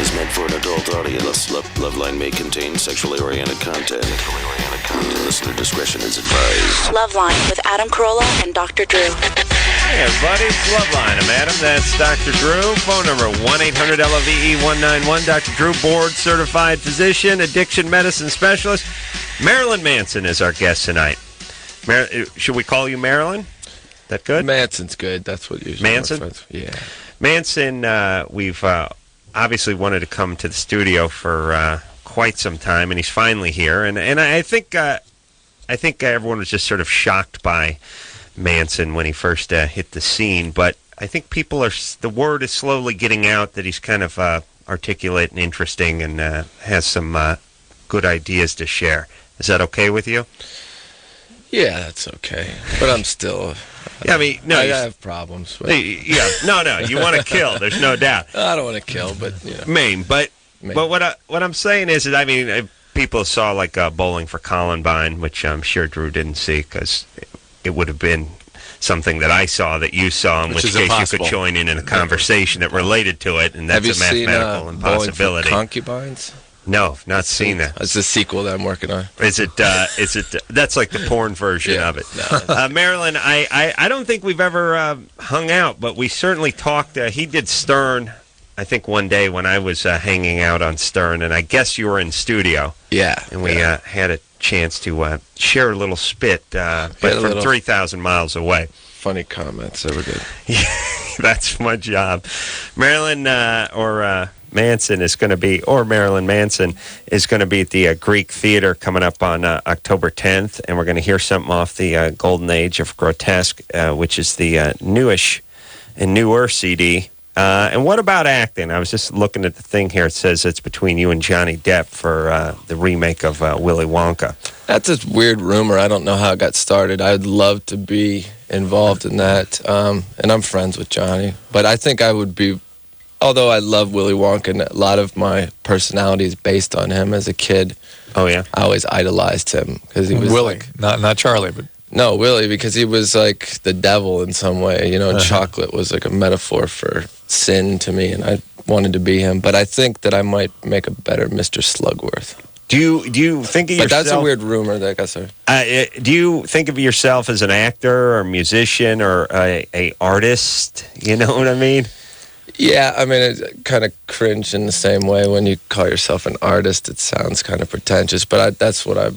is meant for an adult audience. LoveLine may contain sexually oriented content. Listener discretion is advised. LoveLine with Adam Carolla and Dr. Drew. Hey, everybody, it's LoveLine. I'm Adam. That's Dr. Drew. Phone number 1-800-LOVE-191. Dr. Drew, board-certified physician, addiction medicine specialist. Marilyn Manson is our guest tonight. Should we call you Marilyn? That good? Manson's good. That's what usually Manson? works. Yeah. Manson, we've obviously wanted to come to the studio for quite some time, and he's finally here. And I think everyone was just sort of shocked by Manson when he first hit the scene. But I think the word is slowly getting out that he's kind of articulate and interesting and has some good ideas to share. Is that okay with you? Yeah, that's okay. But I'm still... Yeah, I mean, no, I have problems. But... Yeah, no, you want to kill. There's no doubt. I don't want to kill, but you know. Main, but what I'm saying is that, I mean, people saw like Bowling for Columbine, which I'm sure Drew didn't see because it would have been something that I saw that you saw, in which case impossible. You could join in a conversation that related to it, and that's a mathematical impossibility. Bowling for Concubines? No, not seen that. It's the sequel that I'm working on. Is it? That's like the porn version of it. No. Marilyn, I don't think we've ever hung out, but we certainly talked. He did Stern, I think, one day when I was hanging out on Stern, and I guess you were in studio. Yeah. And we had a chance to share a little spit, but from 3,000 miles away. Funny comments that were good. Yeah, that's my job. Marilyn Manson is going to be, or Marilyn Manson is going to be at the Greek Theater coming up on October 10th, and we're going to hear something off the Golden Age of Grotesque, which is the newish and newer CD. And what about acting? I was just looking at the thing here. It says it's between you and Johnny Depp for the remake of Willy Wonka. That's a weird rumor. I don't know how it got started. I'd love to be involved in that, and I'm friends with Johnny. But I think I would be... Although I love Willy Wonka, and a lot of my personality is based on him as a kid. Oh, yeah? I always idolized him. Because he was Willy, not Charlie, but... No, Willy, because he was like the devil in some way. You know, chocolate was like a metaphor for sin to me, and I wanted to be him. But I think that I might make a better Mr. Slugworth. Do you think of yourself... But that's a weird rumor that got started. Do you think of yourself as an actor or a musician or a artist? You know what I mean? Yeah, I mean, it's kind of cringe in the same way when you call yourself an artist. It sounds kind of pretentious, but that's what I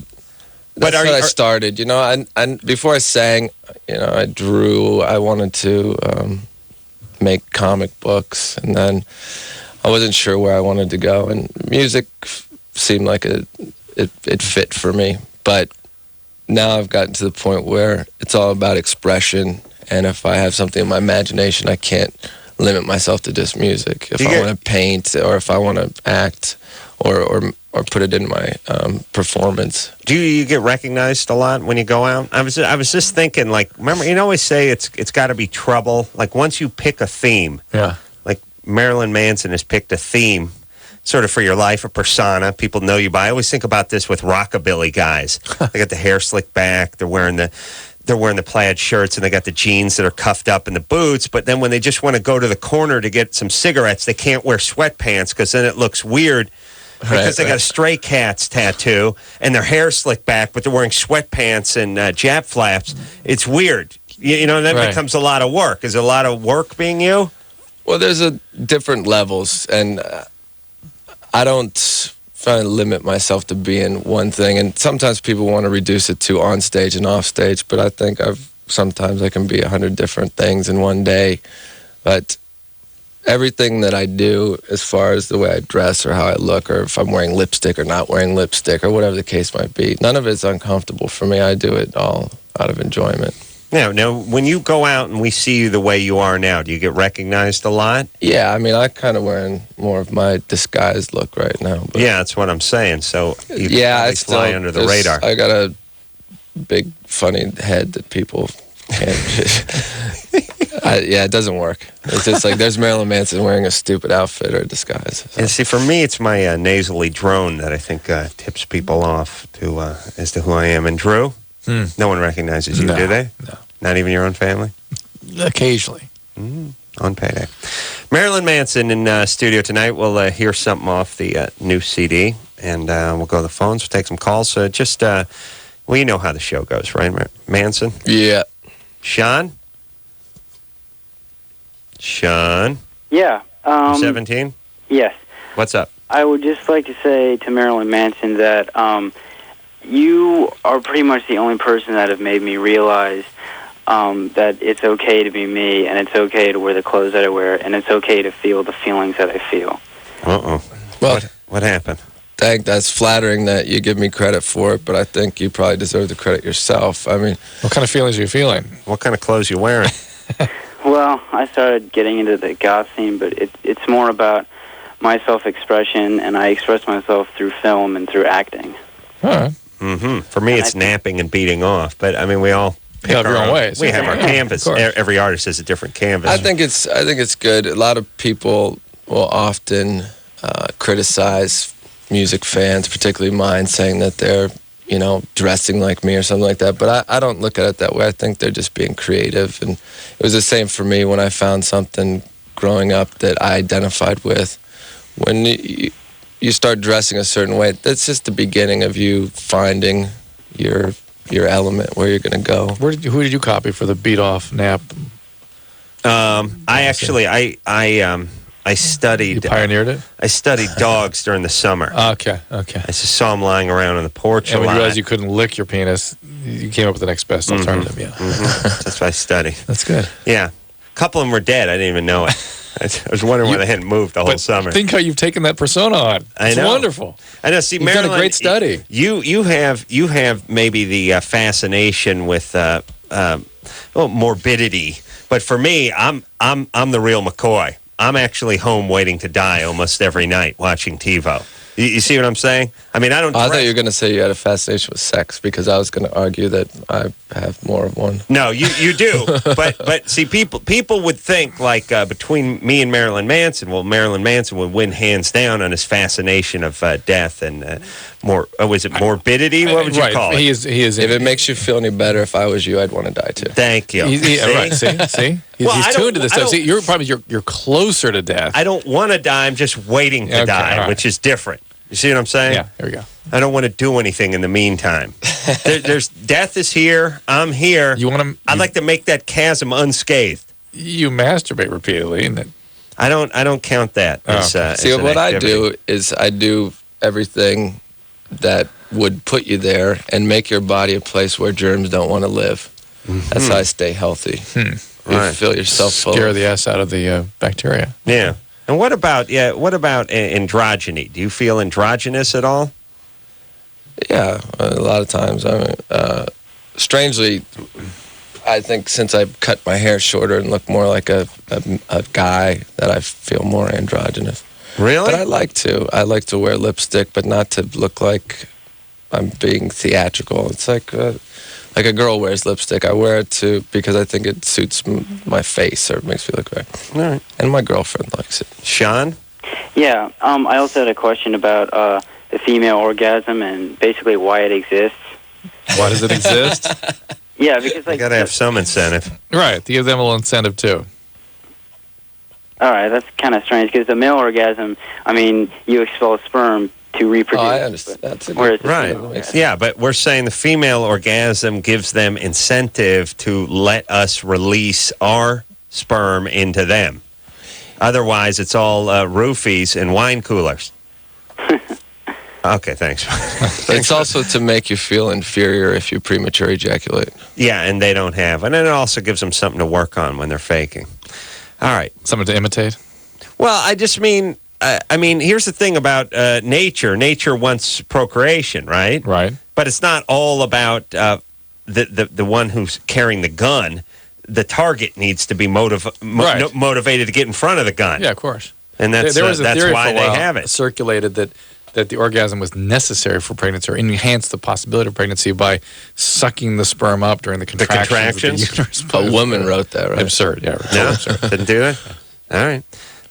started, you know. And before I sang, you know, I drew. I wanted to make comic books, and then I wasn't sure where I wanted to go. And music seemed like it fit for me. But now I've gotten to the point where it's all about expression, and if I have something in my imagination, I can't limit myself to just music. If I want to paint, or if I want to act, or put it in my performance. Do you get recognized a lot when you go out? I was just thinking, like, remember, you always say it's got to be trouble. Like, once you pick a theme, like Marilyn Manson has picked a theme, sort of for your life, a persona people know you by. I always think about this with rockabilly guys. They got the hair slicked back. They're wearing the plaid shirts, and they got the jeans that are cuffed up and the boots, but then when they just want to go to the corner to get some cigarettes, they can't wear sweatpants because then it looks weird because they got a Stray Cats tattoo and their hair slicked back, but they're wearing sweatpants and Jap flaps. It's weird. You know, that becomes a lot of work. Is it a lot of work being you? Well, there's different levels, and I don't try to limit myself to being one thing, and sometimes people want to reduce it to on stage and off stage, but I think sometimes I can be 100 different things in one day. But everything that I do, as far as the way I dress or how I look, or if I'm wearing lipstick or not wearing lipstick, or whatever the case might be, none of it's uncomfortable for me. I do it all out of enjoyment. Yeah. Now, when you go out and we see you the way you are now, do you get recognized a lot? Yeah, I mean, I'm kind of wearing more of my disguised look right now. But yeah, that's what I'm saying. So you I fly under the radar. I got a big, funny head that people can't... it doesn't work. It's just like there's Marilyn Manson wearing a stupid outfit or a disguise. So. And see, for me, it's my nasally drone that I think tips people off as to who I am. And Drew? No one recognizes you, do they? No. Not even your own family? Occasionally. On payday. Marilyn Manson in studio tonight. We'll hear something off the new CD, and we'll go to the phones. We'll take some calls. Well, you know how the show goes, right, Manson? Yeah. Sean? Yeah. 17? Yes. What's up? I would just like to say to Marilyn Manson that you are pretty much the only person that have made me realize that it's okay to be me, and it's okay to wear the clothes that I wear, and it's okay to feel the feelings that I feel. Uh-oh. Well, what happened? That's flattering that you give me credit for it, but I think you probably deserve the credit yourself. I mean, what kind of feelings are you feeling? What kind of clothes you wearing? Well, I started getting into the goth scene, but it's more about my self-expression, and I express myself through film and through acting. All right. Mm-hmm. For me, it's napping and beating off, but I mean, we all pick have your own ways. We have our canvas. Every artist has a different canvas. I think it's good. A lot of people will often criticize music fans, particularly mine, saying that they're, dressing like me or something like that. But I don't look at it that way. I think they're just being creative. And it was the same for me when I found something growing up that I identified with. When you start dressing a certain way, that's just the beginning of you finding your element, where you're going to go. Who did you copy for the beat-off nap? I studied. You pioneered it? I studied dogs during the summer. Okay. I just saw them lying around on the porch. And when you realized you couldn't lick your penis, you came up with the next best alternative. Yeah, that's what I studied. That's good. Yeah, a couple of them were dead. I didn't even know it. I was wondering why they hadn't moved the whole summer. Think how you've taken that persona on. I It's wonderful. wonderful. I know. See, You've Marilyn, done a great study. You have maybe the fascination with morbidity, but for me, I'm the real McCoy. I'm actually home waiting to die almost every night watching TiVo. You see what I'm saying? I mean, I don't. I thought you were going to say you had a fascination with sex, because I was going to argue that I have more of one. No, you do. but see, people would think like between me and Marilyn Manson, well, Marilyn Manson would win hands down on his fascination of death and was it morbidity? What would you call it? He is. If it makes you feel any better, if I was you, I'd want to die too. Thank you. Right. See. He's tuned to this stuff. See, you're closer to death. I don't want to die. I'm just waiting to die, which is different. You see what I'm saying? Yeah, there we go. I don't want to do anything in the meantime. There's death is here. I'm here. I'd like to make that chasm unscathed. You masturbate repeatedly, and I don't count that. See, what I do is I do everything that would put you there and make your body a place where germs don't want to live. Mm-hmm. That's how I stay healthy. You feel yourself full. Scare the ass out of the bacteria. Yeah. And what about androgyny? Do you feel androgynous at all? Yeah, a lot of times. I mean, strangely, I think since I've cut my hair shorter and look more like a guy, that I feel more androgynous. Really? But I like to wear lipstick, but not to look like I'm being theatrical. It's like a girl wears lipstick. I wear it because I think it suits my face, or it makes me look right. All right. And my girlfriend likes it. Sean? Yeah, I also had a question about the female orgasm and basically why it exists. Why does it exist? Yeah, because you got to have some incentive. Right, to give them a little incentive too. All right, that's kind of strange, because the male orgasm, I mean, you expel sperm to reproduce. Oh, I understand. That's right. Yeah, but we're saying the female orgasm gives them incentive to let us release our sperm into them. Otherwise, it's all roofies and wine coolers. Okay, thanks. It's also to make you feel inferior if you premature ejaculate. Yeah, and they don't have. And then it also gives them something to work on when they're faking. All right. Something to imitate? Well, I just mean... here's the thing about nature. Nature wants procreation, right? Right. But it's not all about the one who's carrying the gun. The target needs to be motivated to get in front of the gun. Yeah, of course. And that's why they have it. Circulated that the orgasm was necessary for pregnancy, or enhanced the possibility of pregnancy by sucking the sperm up during the contractions. Of the uterus. A woman wrote that, right? Absurd, yeah. No? Absurd. Didn't do it? All right.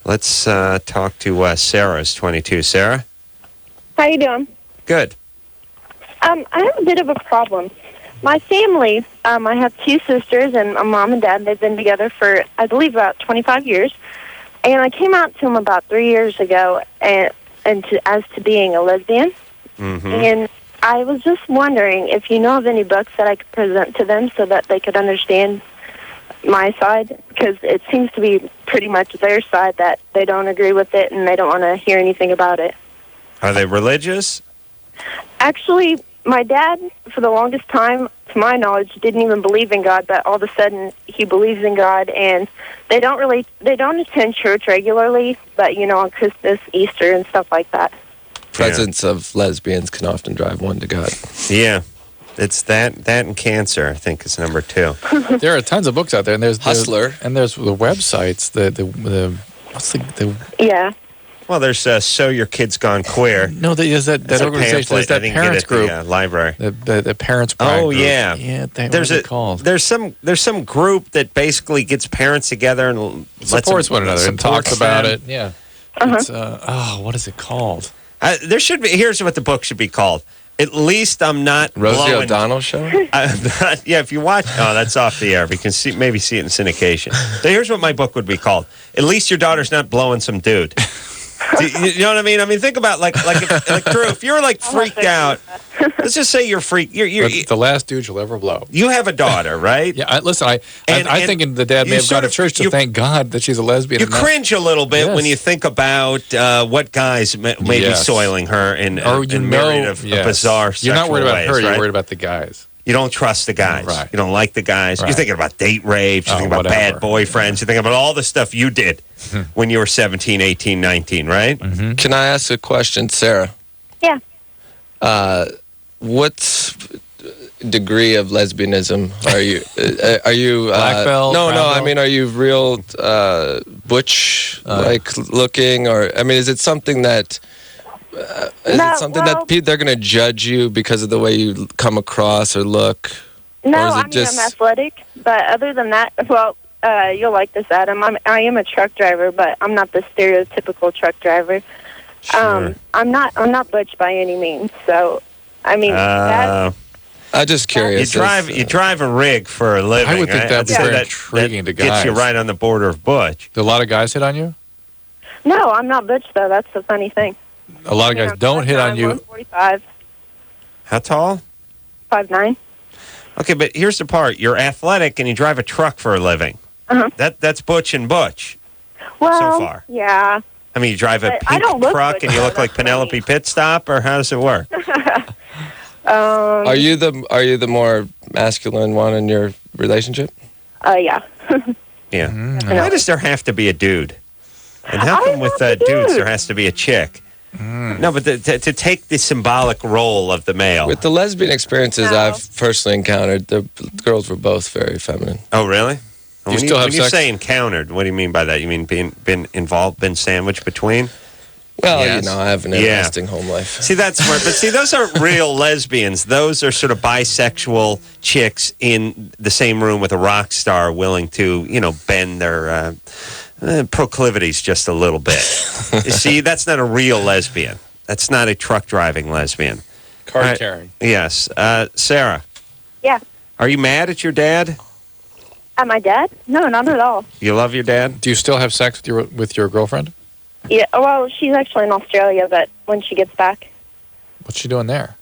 Let's talk to Sarah, who's 22. Sarah? How you doing? Good. I have a bit of a problem. my family, I have two sisters and a mom and dad. They've been together for, I believe, about 25 years. And I came out to them about 3 years ago as to being a lesbian. Mm-hmm. And I was just wondering if you know of any books that I could present to them so that they could understand my side, because it seems to be pretty much their side that they don't agree with it and they don't want to hear anything about it. Are they religious? Actually, my dad, for the longest time, to my knowledge, didn't even believe in God, but all of a sudden he believes in God, and they don't attend church regularly, but, on Christmas, Easter, and stuff like that. Presence of lesbians can often drive one to God. Yeah. It's that and cancer, I think, is number 2. There are tons of books out there, and there's Hustler, and there's the websites. What's the Yeah. Well, there's So Your Kid's Gone Queer. No, there's that organization. There's that parents group. Library. The parents. Oh, group. yeah. Yeah. What's it called? There's some group that basically gets parents together and supports one another and talks about it. Yeah. Uh-huh. It's what is it called? There should be. Here's what the book should be called. At least I'm not Rosie O'Donnell show. Yeah, if you watch, that's off the air. We can maybe see it in syndication. So here's what my book would be called. At least your daughter's not blowing some dude. You know what I mean? I mean, think about like Drew, if you're like freaked out. Let's just say you're freaked. You're the last dude you'll ever blow. You have a daughter, right? Yeah. I think the dad may have gone to church to thank God that she's a lesbian. You cringe a little bit when you think about what guys may be soiling her and married a bizarre sexual You're not worried about ways, her. right? You're worried about the guys. You don't trust the guys. Right. You don't like the guys. Right. You're thinking about date rapes. You're thinking about bad boyfriends. You're thinking about all the stuff you did when you were 17, 18, 19, right? Mm-hmm. Can I ask a question, Sarah? Yeah. What degree of lesbianism are you? Are you black belt? No. Belt? I mean, are you real butch looking, or I mean, is it something that? That they're going to judge you because of the way you come across or look? No, or is it I'm athletic, but other than that, you'll like this, Adam. I am a truck driver, but I'm not the stereotypical truck driver. Sure. I'm not butch by any means. So, I mean, I'm just curious. You drive a rig for a living. I would think that'd be very intriguing to guys. Gets you right on the border of butch. Do a lot of guys hit on you? No, I'm not butch though. That's the funny thing. A lot of guys don't hit on you. 145. How tall? 5'9". Okay, but here's the part. You're athletic and you drive a truck for a living. Uh-huh. That's butch and butch. Well, so far. Yeah. I mean, you drive a pink truck and you look like Penelope Pitstop, or how does it work? Are you the more masculine one in your relationship? Yeah. Yeah. Why does there have to be a dude? And how come with dudes there has to be a chick? No, but to take the symbolic role of the male. With the lesbian experiences I've personally encountered, the girls were both very feminine. Oh, really? When you say encountered, what do you mean by that? You mean been involved, been sandwiched between? Well, I have an interesting home life. See, that's smart. But see, those aren't real lesbians. Those are sort of bisexual chicks in the same room with a rock star willing to, bend their proclivities just a little bit. You see, that's not a real lesbian. That's not a truck driving lesbian. Card carrying. Yes. Sarah. Yeah. Are you mad at your dad? At my dad? No, not at all. You love your dad? Do you still have sex with your girlfriend? Yeah. Well, she's actually in Australia, but when she gets back. What's she doing there?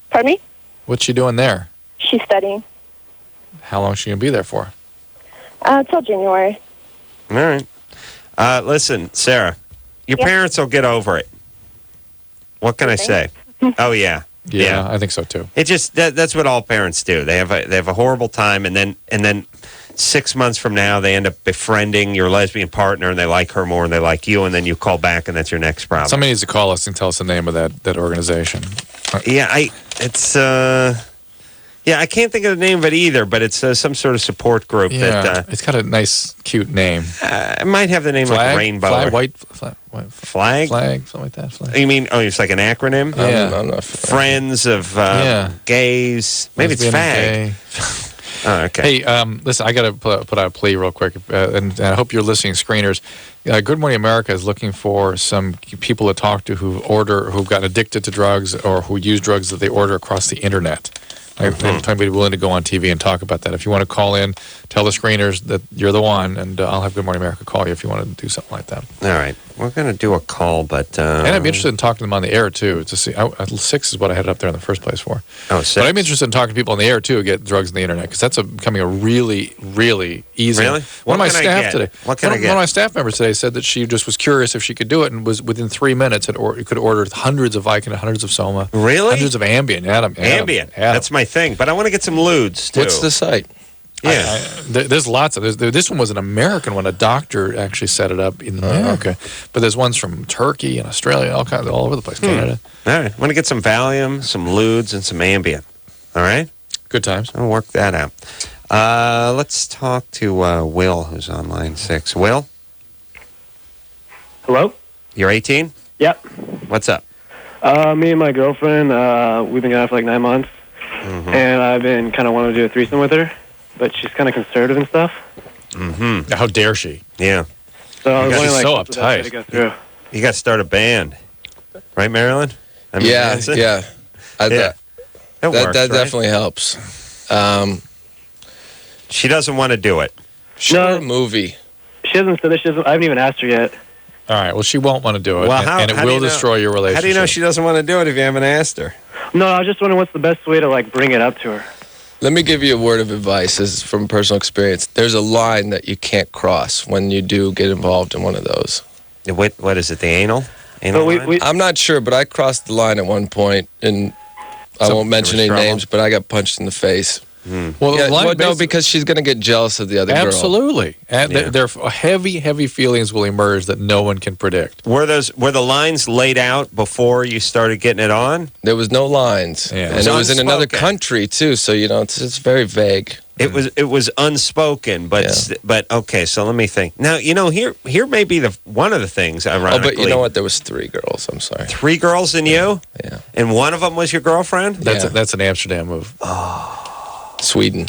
Pardon me? What's she doing there? She's studying. How long is she going to be there for? Till January. All right. Listen, Sarah, your parents will get over it. What can I say? Oh, yeah. Yeah, I think so too. It just that's what all parents do. They have a horrible time, and then 6 months from now they end up befriending your lesbian partner, and they like her more, and they like you, and then you call back, and that's your next problem. Somebody needs to call us and tell us the name of that organization. Yeah, I can't think of the name of it either, but it's some sort of support group. Yeah, it's got a nice, cute name. It might have the name like Rainbow. Flag, something like that. Flag. You mean, it's like an acronym? Yeah. I'm not Friends of gays. Maybe it's FAG. Oh, okay. Hey, listen, I got to put out a plea real quick, and I hope you're listening, screeners. Good Morning America is looking for some people to talk to who've gotten addicted to drugs or who use drugs that they order across the internet. I'm trying to be willing to go on TV and talk about that. If you want to call in, tell the screeners that you're the one, and I'll have Good Morning America call you if you want to do something like that. All right. We're going to do a call, but... and I'd be interested in talking to them on the air, too, to see... 6 is what I had it up there in the first place for. Oh, 6. But I'm interested in talking to people on the air, too, who get drugs on the internet, because that's becoming a really, really easy... Really? One of my staff today... What can I get? One of my staff members today said that she just was curious if she could do it, and was within 3 minutes, could order hundreds of Vicodin, hundreds of Soma. Really? Hundreds of Ambien. Ambien. That's my thing. But I want to get some Ludes, too. What's the site? Yeah, there's lots of. This one was an American one. A doctor actually set it up in America, but there's ones from Turkey and Australia, all over the place. Canada. All right, want to get some Valium, some Ludes, and some Ambien. All right, good times. I'll work that out. Let's talk to Will, who's on line 6. Will, hello. You're 18. Yep. What's up? Me and my girlfriend, we've been together for like 9 months, and I've been kind of wanting to do a threesome with her. But she's kind of conservative and stuff. Mm-hmm. How dare she? Yeah. So I was wondering, so what's the best way to go through? You got to start a band, right, Marilyn? Yeah. That works, that right? definitely helps. She doesn't want to do it. Sure, movie. She hasn't said this. I haven't even asked her yet. All right. Well, she won't want to do it, Well, and it will destroy your relationship. How do you know she doesn't want to do it if you haven't asked her? No, I was just wondering what's the best way to like bring it up to her. Let me give you a word of advice. This is from personal experience. There's a line that you can't cross when you do get involved in one of those. What is it, the anal? Line? I'm not sure, but I crossed the line at one point, and I won't mention any names, but I got punched in the face. Well, no, because she's going to get jealous of the other girl. Absolutely. And there are heavy feelings will emerge that no one can predict. Were the lines laid out before you started getting it on? There was no lines. Yeah. And it was in another country, too, so, it's very vague. It was unspoken, but okay, so let me think. Now, here may be one of the things, ironically. Oh, but you know what? There was 3 girls, I'm sorry. 3 girls and you? Yeah. And one of them was your girlfriend? That's an Amsterdam move. Oh. Sweden.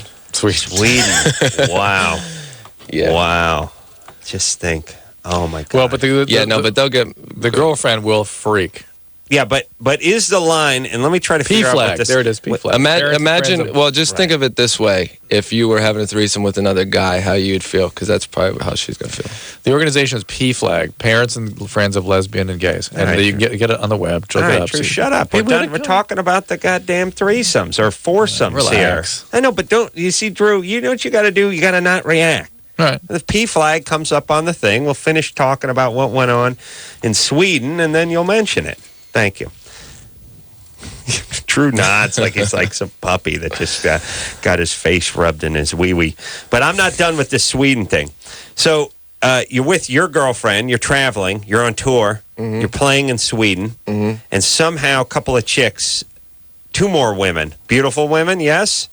Wow. Yeah. Wow. Just think. Oh my God. Well, but but they'll get the girlfriend will freak. Yeah, but is the line? And let me try to figure out what this. There it is. P flag. Imagine. Well, just think of it this way: if you were having a threesome with another guy, how you'd feel, because that's probably how she's gonna feel. The organization is P Flag, Parents and Friends of Lesbian and Gays, and you can get it on the web. Look it up. Shut up. We're talking about the goddamn threesomes or foursomes relax. here. I know, but don't you see, Drew? You know what you got to do? You got to not react. All right. The P flag comes up on the thing. We'll finish talking about what went on in Sweden, and then you'll mention it. Thank you. Drew nods like it's like some puppy that just got his face rubbed in his wee-wee. But I'm not done with this Sweden thing. So you're with your girlfriend, you're traveling, you're on tour, you're playing in Sweden, and somehow a couple of chicks, 2 more women, beautiful women, yes?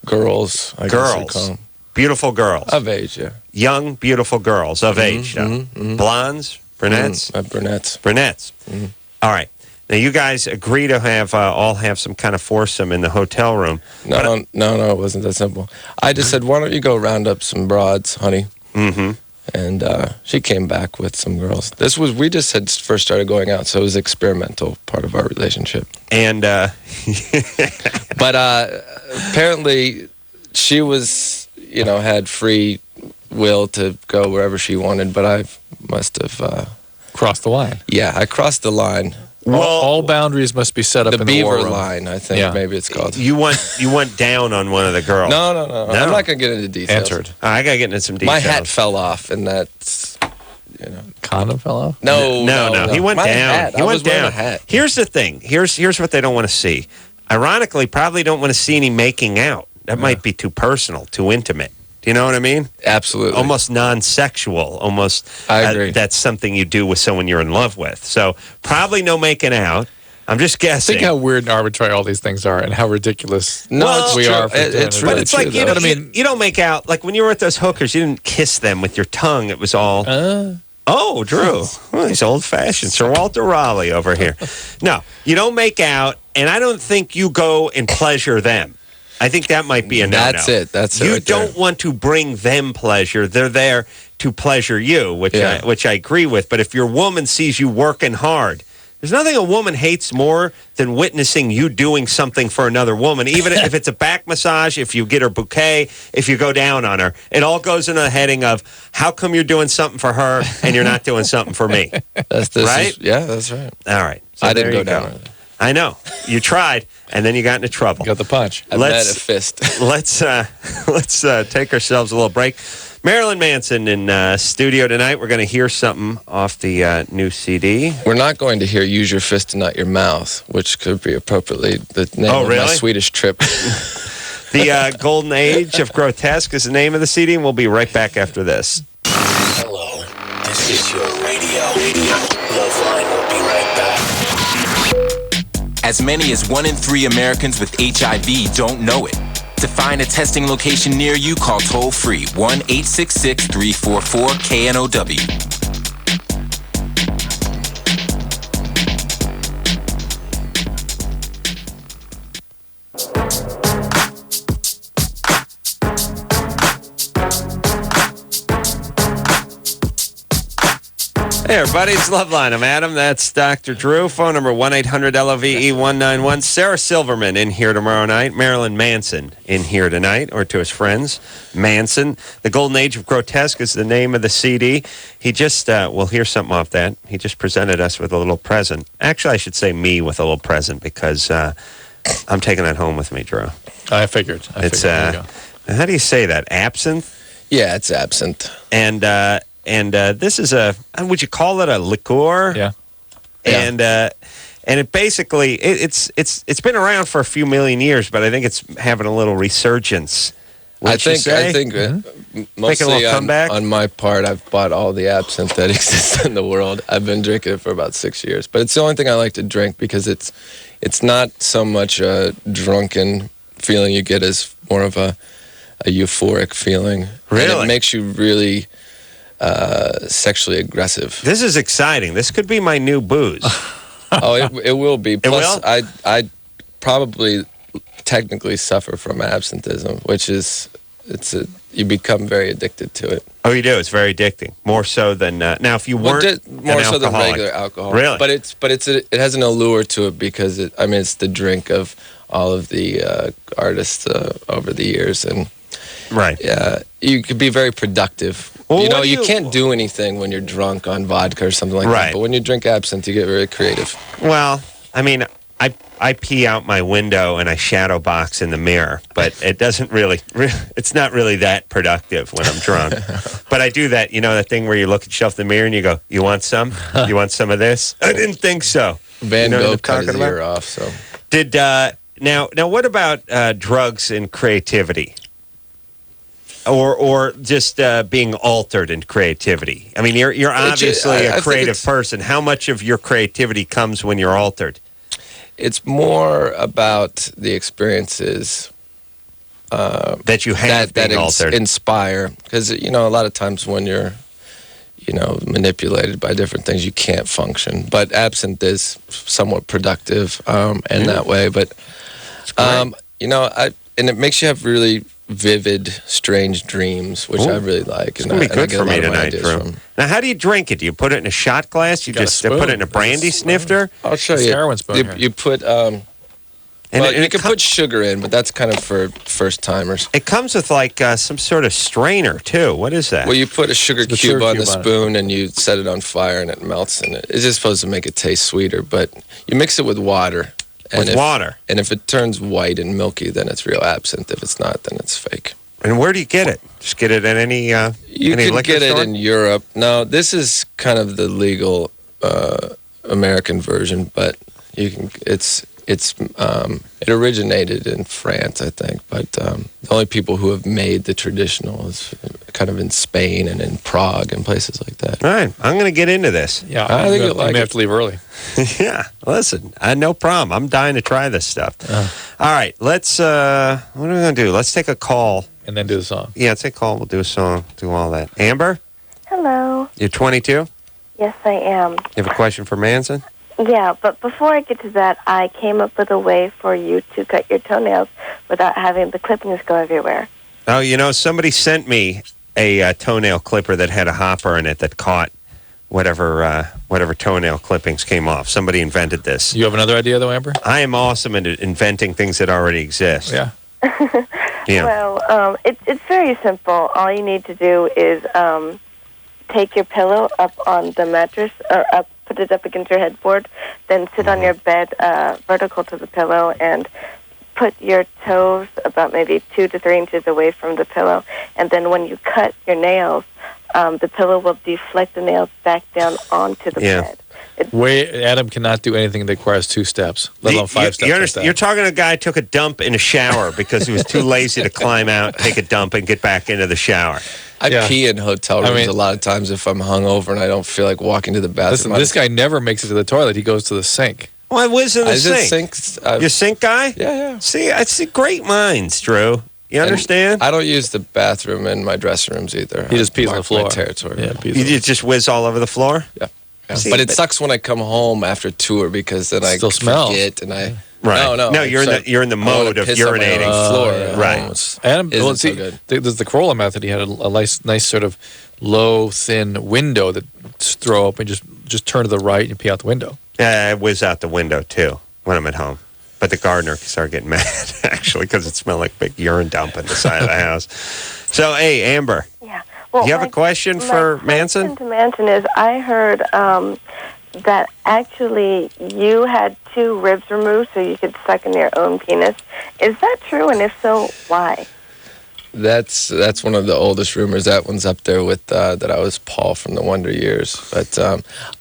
Girls, I guess they call them. Beautiful girls. Of age, yeah. Young, beautiful girls of age. Blondes, brunettes? Brunettes. All right. Now, you guys agree to have all have some kind of foursome in the hotel room. No, it wasn't that simple. I just said, why don't you go round up some broads, honey? Mm-hmm. And she came back with some girls. We just had first started going out, so it was experimental part of our relationship. And, but apparently she was, had free will to go wherever she wanted, but I must have... crossed the line. Yeah, I crossed the line. Well, all boundaries must be set up in the war room. The beaver line, I think maybe it's called. You went down on one of the girls. No. I'm not going to get into details. Entered. I got to get into some details. My hat fell off, and that's, Condom fell off? No. He went down. He went down. A hat. Here's the thing. Here's what they don't want to see. Ironically, probably don't want to see any making out. That might be too personal, too intimate. Do you know what I mean? Absolutely. Almost non-sexual. Almost. I agree. That's something you do with someone you're in love with. So probably no making out. I'm just guessing. Think how weird and arbitrary all these things are, and how ridiculous we are. It's really but it's like true, you don't make out. Like when you were at those hookers, you didn't kiss them with your tongue. It was all. Oh, Drew. Oh, he's old-fashioned. Sir Walter Raleigh over here. No, you don't make out, and I don't think you go and pleasure them. I think that might be a no-no. That's it. You right don't want to bring them pleasure. They're there to pleasure you, which I agree with. But if your woman sees you working hard, There's nothing a woman hates more than witnessing you doing something for another woman, even if it's a back massage, if you get her bouquet, if you go down on her. It all goes in the heading of, how come you're doing something for her and you're not doing something for me? Right? Yeah, that's right. All right. So I didn't go down on it. I know. You tried, and then you got into trouble. Got the punch. I met a fist. Let's take ourselves a little break. Marilyn Manson in studio tonight. We're going to hear something off the new CD. We're not going to hear Use Your Fist and Not Your Mouth, which could be appropriately the name of my Swedish trip. The Golden Age of Grotesque is the name of the CD, and we'll be right back after this. Hello, this is your radio. LoveLine will be right back. As many as 1 in 3 Americans with HIV don't know it. To find a testing location near you, call toll-free 1-866-344-KNOW. Hey, everybody, it's LoveLine. I'm Adam. That's Dr. Drew. Phone number 1-800-LOVE-191. Sarah Silverman in here tomorrow night. Marilyn Manson in here tonight, or to his friends, Manson. The Golden Age of Grotesque is the name of the CD. He just, we'll hear something off that. He just presented us with a little present. Actually, I should say me with a little present because I'm taking that home with me, Drew. I figured. How do you say that? Absinthe? Yeah, it's Absinthe. And this is would you call it a liqueur? Yeah. And it basically it's been around for a few million years, but I think it's having a little resurgence. I think mostly on my part, I've bought all the absinthe that exists in the world. I've been drinking it for about 6 years, but it's the only thing I like to drink because it's not so much a drunken feeling you get as more of a euphoric feeling. Really? And it makes you really sexually aggressive. This is exciting. This could be my new booze. It will be. Plus, will? I probably technically suffer from absinthism, which is you become very addicted to it. Oh, you do. It's very addicting. More so than now. If you weren't more so than regular alcohol, really. But it has an allure to it because it's the drink of all of the artists over the years, and right. Yeah, you could be very productive. Well, you can't do anything when you're drunk on vodka or something like that. But when you drink absinthe, you get very creative. Well, I mean, I pee out my window and I shadow box in the mirror, but it doesn't really it's not really that productive when I'm drunk. But I do that, that thing where you look at yourself in the mirror and you go, "You want some? You want some of this?" I didn't think so. Van Gogh cut his ear off. So did now what about drugs and creativity? Or just being altered in creativity. I mean, you're obviously a creative person. How much of your creativity comes when you're altered? It's more about the experiences that you have that altered. Inspire. Because a lot of times when you're manipulated by different things, you can't function. But absinthe is somewhat productive in that way. But and it makes you have really vivid, strange dreams, which I really like. It's going to be good for me tonight, Drew. Now, how do you drink it? Do you put it in a shot glass? You just put it in a brandy snifter? I'll show you. Heroin spoon here. You put... you can put sugar in, but that's kind of for first-timers. It comes with, some sort of strainer, too. What is that? Well, you put a sugar cube on the spoon, and you set it on fire, and it melts in it. It's just supposed to make it taste sweeter, but you mix it with water. Water? And if it turns white and milky, then it's real absinthe. If it's not, then it's fake. And where do you get it? Just get it at any You any can liquor get store? it in Europe. No, this is kind of the legal American version, but you can. It originated in France, I think, but the only people who have made the traditional is kind of in Spain and in Prague and places like that. All right, I'm going to get into this. Yeah, I think you may have to leave early. Yeah, listen, no problem. I'm dying to try this stuff. All right, let's. What are we going to do? Let's take a call and then do the song. Yeah, take a call. We'll do a song. Do all that. Amber, Hello. You're 22. Yes, I am. You have a question for Manson? Yeah, but before I get to that, I came up with a way for you to cut your toenails without having the clippings go everywhere. Oh, somebody sent me a toenail clipper that had a hopper in it that caught whatever toenail clippings came off. Somebody invented this. You have another idea, though, Amber? I am awesome at inventing things that already exist. Yeah. Yeah. Well, it's very simple. All you need to do is take your pillow up on the mattress, or put it up against your headboard, then sit on your bed vertical to the pillow and put your toes about maybe 2 to 3 inches away from the pillow. And then when you cut your nails, the pillow will deflect the nails back down onto the bed. Adam cannot do anything that requires 2 steps, let alone 5 steps. You're talking to a guy who took a dump in a shower because he was too lazy to climb out, take a dump, and get back into the shower. I pee in hotel rooms a lot of times if I'm hungover and I don't feel like walking to the bathroom. Listen, this guy never makes it to the toilet. He goes to the sink. Well, I was in the sink. Your sink guy? Yeah. See, I see great minds, Drew. You understand? I don't use the bathroom in my dressing rooms either. He just pees on the floor. My territory. Yeah, you just whiz all over the floor? Yeah. See, but it sucks when I come home after tour because then I still smell. Forget and I. Right. No. You're in the mode of urinating. On the floor. Right. Adam, so good. There's the Corolla method. He had a nice sort of low, thin window that throw open. Just turn to the right and pee out the window. I whiz out the window too when I'm at home. But the gardener started getting mad actually because it smelled like a big urine dump in the side of the house. So, hey, Amber. Yeah. Well, you have a question for Manson? My question to Manson is, I heard that actually you had 2 ribs removed so you could suck in your own penis. Is that true? And if so, why? That's one of the oldest rumors. That one's up there with that I was Paul from the Wonder Years. But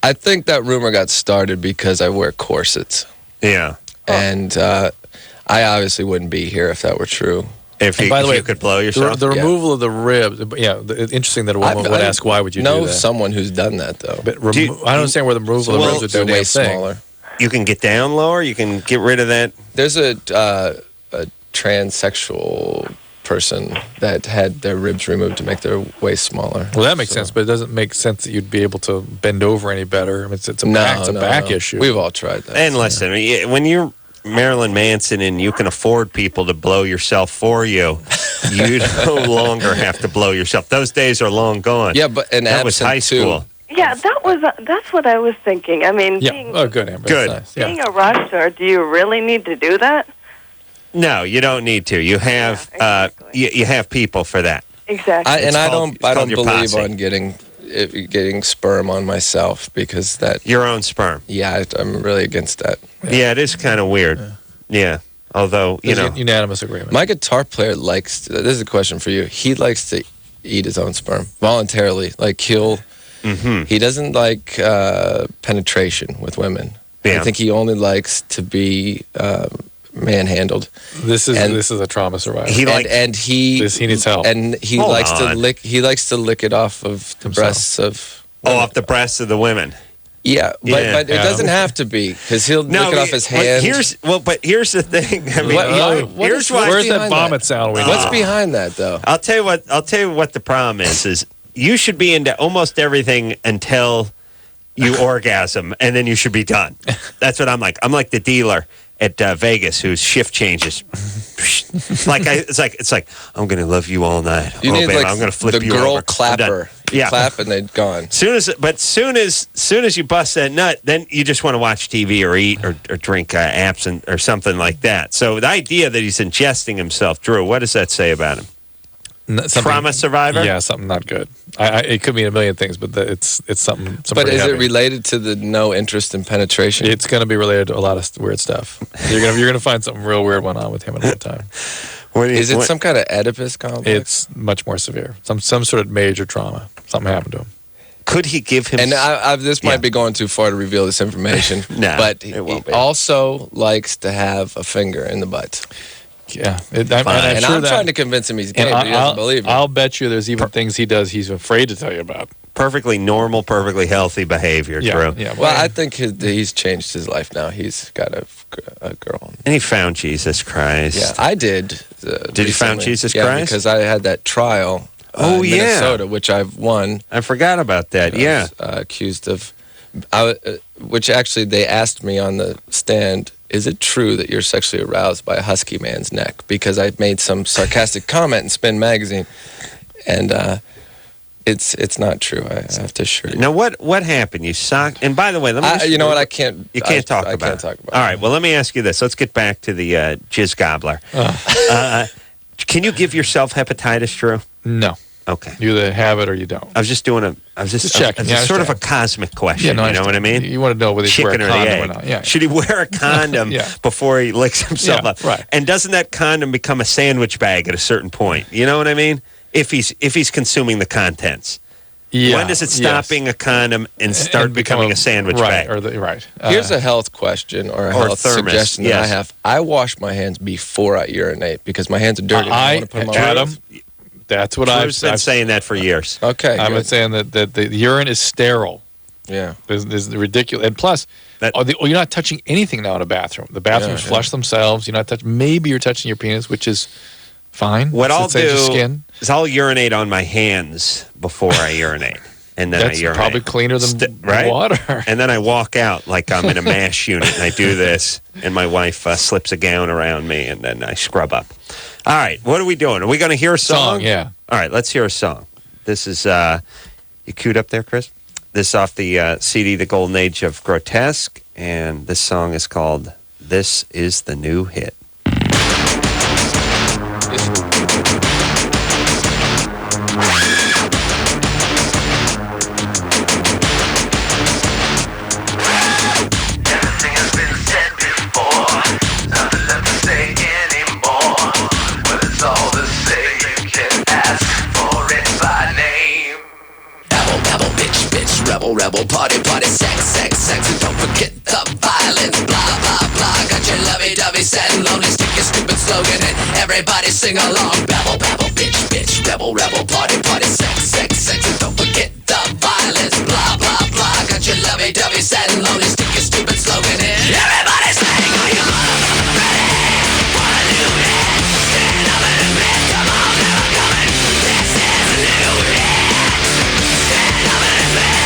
I think that rumor got started because I wear corsets. Yeah. And I obviously wouldn't be here if that were true. If you could blow yourself? The removal of the ribs, interesting that a woman would ask, why would you do that? I know someone who's done that, though. But I don't understand where the removal of the ribs would do way thing. smaller. You can get down lower? You can get rid of that? There's a transsexual person that had their ribs removed to make their waist smaller. Well, that makes sense, but it doesn't make sense that you'd be able to bend over any better. I mean, it's a back issue. We've all tried that. And listen, when you're Marilyn Manson and you can afford people to blow yourself for you, you no longer have to blow yourself. Those days are long gone. Yeah, but that was high school. Yeah, that's what I was thinking. I mean, good, Amber. Good. Nice. Being a rock star, do you really need to do that? No, you don't need to. You have you have people for that. Exactly. I don't believe posse. on getting sperm on myself because that your own sperm. Yeah, I'm really against that. Yeah, it is kind of weird. Yeah. Although, unanimous agreement. My guitar player likes this is a question for you. He likes to eat his own sperm voluntarily. Like he doesn't like penetration with women. Yeah. I think he only likes to be manhandled. This is a trauma survivor. He needs help. And he likes to lick it off of the breasts of women. Off the breasts of the women. Yeah, but it doesn't have to be because he'll lick it off his hand. But here's the thing. I mean, where's that vomit sound? What's behind that though? I'll tell you what the problem is you should be into almost everything until you orgasm, and then you should be done. That's what I'm like. I'm like the dealer at Vegas whose shift changes. It's like I'm gonna love you all night. You need babe, like I'm gonna flip the you girl over. clapper. You clap and they're gone. Soon as you bust that nut, then you just want to watch TV or eat or drink absinthe or something like that. So the idea that he's ingesting himself, Drew, what does that say about him? Trauma survivor? Yeah, something not good. It could mean a million things, but it's something. But is it related to the no interest in penetration? It's going to be related to a lot of weird stuff. You're gonna find something real weird went on with him at one time. Is it some kind of Oedipus complex? It's much more severe. Some sort of major trauma. Something happened to him. Could he give him? And this might be going too far to reveal this information. No, but he also likes to have a finger in the butt. Yeah, I'm trying to convince him he's gay, but he doesn't believe it. I'll bet you there's even things he does he's afraid to tell you about. Perfectly normal, perfecly healthy behavior, Drew. Yeah. Well, I think he's changed his life now. He's got a girl. And he found Jesus Christ. Yeah, I did. Did you found Jesus Christ? Yeah, because I had that trial in Minnesota, which I've won. I forgot about that, I was, accused of... which actually they asked me on the stand, is it true that you're sexually aroused by a husky man's neck? Because I made some sarcastic comment in Spin magazine. And It's not true. I have to assure you. Now, what happened? You socked. And by the way, let me. You know what? I can't. You can't talk about. I can't talk about. All right. Well, let me ask you this. Let's get back to the jizz gobbler. Can you give yourself hepatitis, Drew? No. Okay. You either have it or you don't. I was just checking. It's sort of a cosmic question. Yeah, no, you know what I mean? You want to know whether he should wear a condom or not. Yeah. Should he wear a condom before he licks himself up? Right. And doesn't that condom become a sandwich bag at a certain point? You know what I mean? If he's consuming the contents. Yeah, when does it stop being a condom and start becoming a sandwich bag? Here's a health question or a health thermos. suggestion that I have. I wash my hands before I urinate because my hands are dirty. Adam, that's what I've been saying that for years. Okay. I've been saying that the urine is sterile. Yeah. There's ridiculous. And plus, you're not touching anything now in a bathroom. The bathrooms flush themselves. You're not touching. Maybe you're touching your penis, which is fine. What I'll do skin. is I'll urinate on my hands before I urinate. And then That's I urinate. Probably cleaner than water. And then I walk out like I'm in a MASH unit and I do this. And my wife slips a gown around me and then I scrub up. All right. What are we doing? Are we going to hear a song? Yeah. All right. Let's hear a song. This is, you queued up there, Chris? This is off the CD, The Golden Age of Grotesque. And this song is called This Is the New Hit. Rebel, party, sex, and don't forget the violence, blah, blah, blah. Got your lovey-dovey, sad and lonely, stick your stupid slogan and everybody sing along. Babble, bitch, rebel, party, sex, and don't forget the violence, blah, blah, blah. Got your lovey-dovey, sad and lonely, stick your stupid slogan and everybody sing. Are you ready? Wanna do it? Stand up and admit, come on, never coming. This is a new hit. Stand up and admit.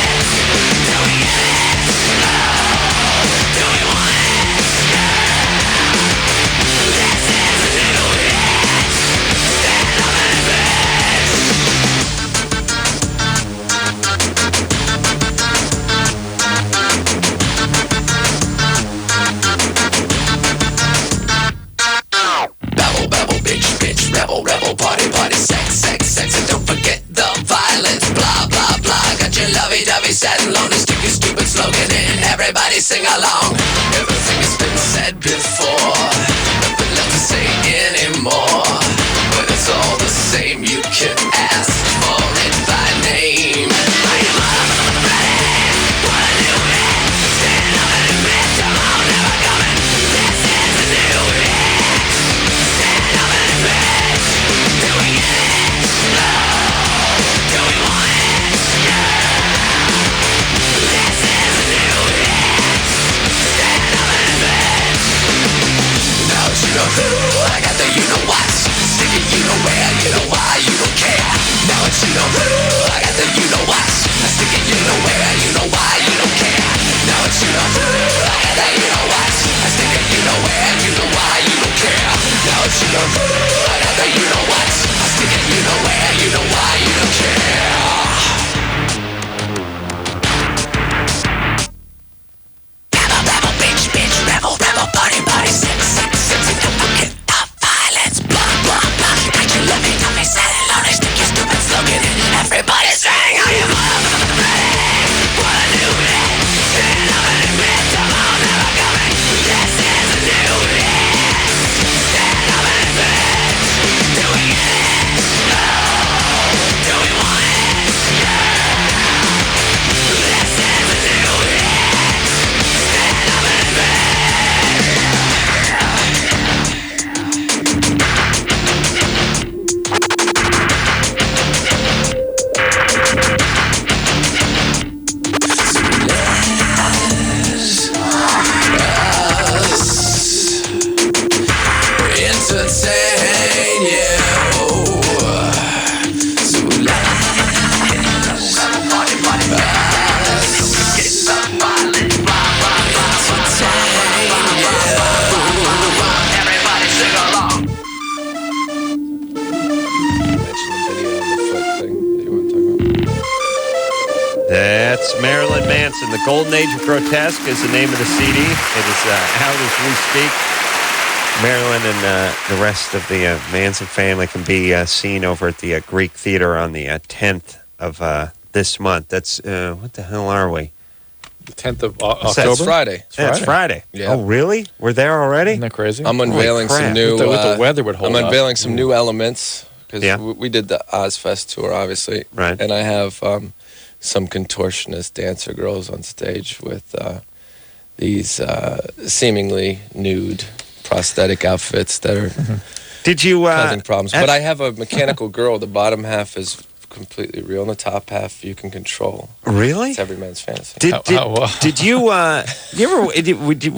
Rebel, party, sex, and don't forget the violence, blah, blah, blah. Got your lovey-dovey, sad and lonely, stick your stupid slogan in, everybody sing along. Everything has been said before, nothing left to say anymore. When it's all the same, you can ask for it by name. Are you ready? Wanna do it? Stand up and admit, come on, never coming. This is a new hit. Stand up and admit. Do we get it? No. Do we want it? Yeah. This is a new hit. Stand up and The Golden Age of Grotesque is the name of the CD. It is out as we speak. Marilyn and the rest of the Manson family can be seen over at the Greek Theater on the 10th of this month. That's, what the hell are we? The 10th of October? That's Friday. It's Friday. Yeah. Oh, really? We're there already? Isn't that crazy? I'm unveiling some new... What the weather would hold I'm unveiling some new elements. Because Yeah. we did the Ozfest tour, obviously. Right. And I have some contortionist dancer girls on stage with these seemingly nude prosthetic outfits that are Did you causing problems. But I have a mechanical girl. The bottom half is completely real, and the top half you can control. Really? It's every man's fantasy. Did you were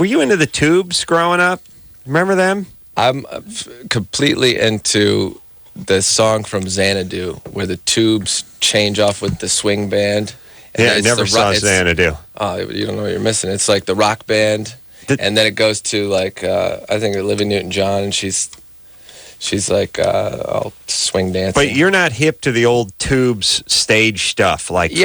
you into the Tubes growing up? Remember them? I'm completely into the song from Xanadu where the Tubes change off with the swing band. And Yeah, I never saw Xanadu. Oh, you don't know what you're missing. It's like the rock band, and then it goes to like I think Olivia Newton-John, and she's like all swing dancing. But you're not hip to the old Tubes stage stuff, like from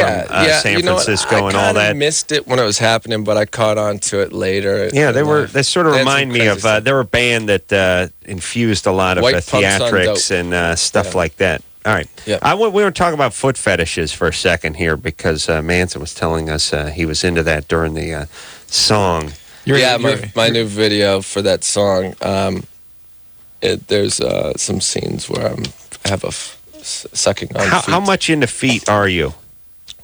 San Francisco and all that. I missed it when it was happening, but I caught on to it later. Yeah, they sort of remind me of they were a band that infused a lot of theatrics and stuff like that. All right. Yeah. We were talking about foot fetishes for a second here because Manson was telling us he was into that during the song. My new video for that song. There's some scenes where I have a sucking on feet. How much into feet are you?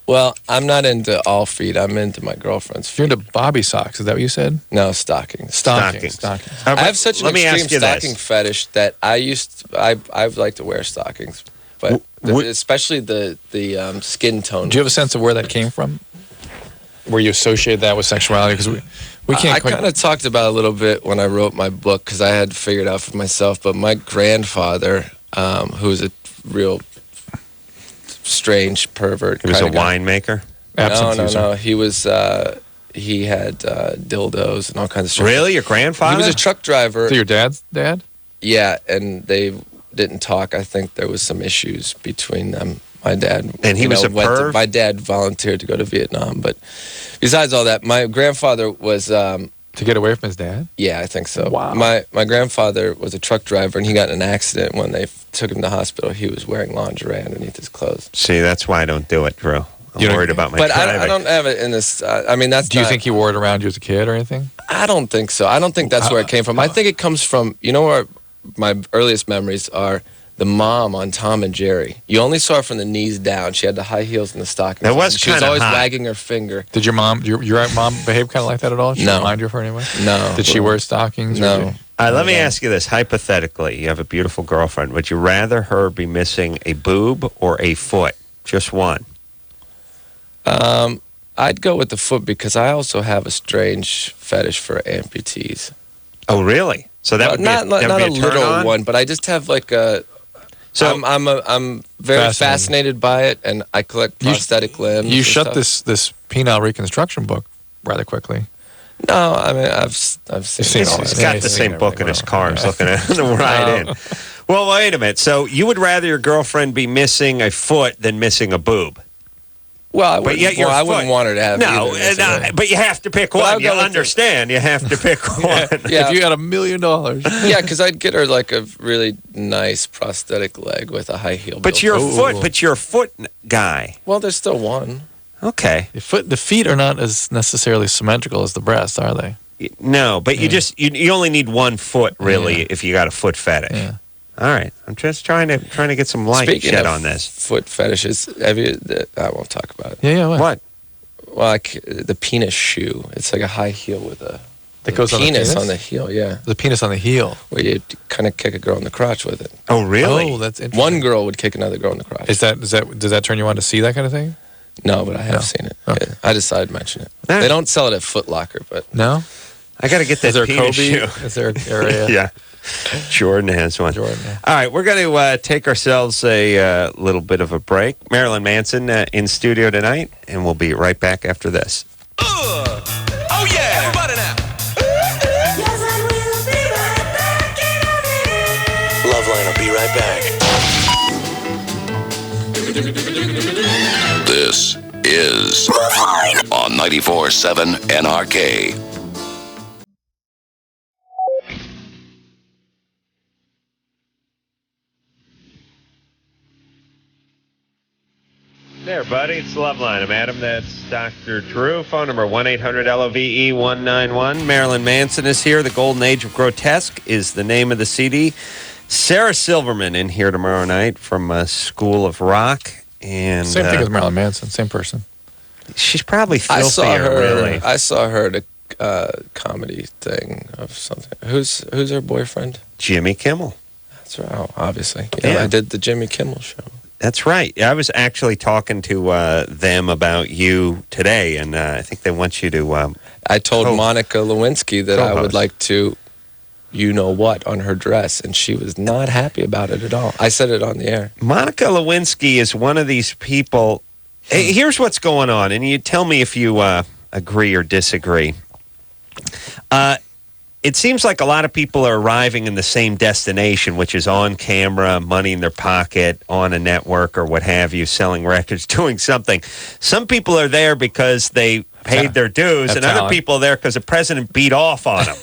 Well, I'm not into all feet. I'm into my girlfriend's feet. You're into bobby socks. Is that what you said? No, stockings. Stockings. I have such an extreme stocking fetish that I've liked to wear stockings, but especially the skin tone. Do you have a sense of where that came from? Where you associate that with sexuality? Because we can't. I kind of talked about it a little bit when I wrote my book because I had figured out for myself. But my grandfather, who was a real strange pervert, he was a winemaker. No. He was. He had dildos and all kinds of stuff. Really, your grandfather? He was a truck driver. So your dad's dad? Yeah, and they didn't talk. I think there was some issues between them. My dad, and he was a perv? My dad volunteered to go to Vietnam, but besides all that, my grandfather was to get away from his dad. Yeah, I think so. Wow. My grandfather was a truck driver, and he got in an accident. When they took him to the hospital, he was wearing lingerie underneath his clothes. See, that's why I don't do it, Drew. I'm worried about my. But I don't have it in this. I mean, that's. Do you think he wore it around you as a kid or anything? I don't think so. I don't think that's where it came from. I think it comes from. You know where my earliest memories are. The mom on Tom and Jerry. You only saw her from the knees down. She had the high heels and the stockings. That was She was always hot. wagging her finger. Did your mom behave kind of like that at all? Did she No. remind you of her anyway? No. Did she wear stockings? No. All right, let me ask you this. Hypothetically, you have a beautiful girlfriend. Would you rather her be missing a boob or a foot? Just one. I'd go with the foot because I also have a strange fetish for amputees. Oh, really? So that would be not a little one, but I just have like a. So I'm very fascinated by it, and I collect prosthetic limbs. You and shut stuff. this penile reconstruction book rather quickly. No, I mean I've seen all He's that. got the same book in his car. He's looking at the right in. Well, wait a minute. So you would rather your girlfriend be missing a foot than missing a boob? Well, I wouldn't want her to have either. But you have to pick one. You understand. You have to pick one. Yeah. If you had $1 million. Yeah, because I'd get her like a really nice prosthetic leg with a high heel. But you're a foot guy. Well, there's still one. Okay. The feet are not as necessarily symmetrical as the breast, are they? No, but you only need one foot really if you got a foot fetish. Yeah. All right, I'm just trying to get some light shed on this. Foot fetishes. I won't talk about it. Yeah. What? Well, the penis shoe. It's like a high heel with a goes on the penis on the heel. Yeah, the penis on the heel. Where you kind of kick a girl in the crotch with it. Oh, really? Oh, that's interesting. One girl would kick another girl in the crotch. Does that turn you on to see that kind of thing? No, but I have seen it. Okay. Yeah, I decided to mention it. They don't sell it at Foot Locker, but no. I got to get that Is there a penis Kobe? shoe. Is there an area? Yeah. Jordan has one. Jordan, yeah. All right, we're going to take ourselves a little bit of a break. Marilyn Manson in studio tonight, and we'll be right back after this. Oh yeah, everybody now. Yes, I will be right back in a minute. LoveLine will be right back. This is LoveLine on 94.7 NRK. There, buddy. It's LoveLine. I'm Adam. That's Dr. Drew. Phone number 1-800-LOVE-191. Marilyn Manson is here. The Golden Age of Grotesque is the name of the CD. Sarah Silverman in here tomorrow night from School of Rock. And same thing as Marilyn Manson. Same person. She's probably filthier, really. I saw her at a comedy thing of something. Who's her boyfriend? Jimmy Kimmel. That's right. Oh, obviously. Yeah, I did the Jimmy Kimmel show. That's right. I was actually talking to them about you today, and I think they want you to... I told Monica Lewinsky that I would like to, you-know-what, on her dress, and she was not happy about it at all. I said it on the air. Monica Lewinsky is one of these people... Hey, here's what's going on, and you tell me if you agree or disagree. It seems like a lot of people are arriving in the same destination, which is on camera, money in their pocket, on a network or what have you, selling records, doing something. Some people are there because they paid their dues, and other people are there because the president beat off on them.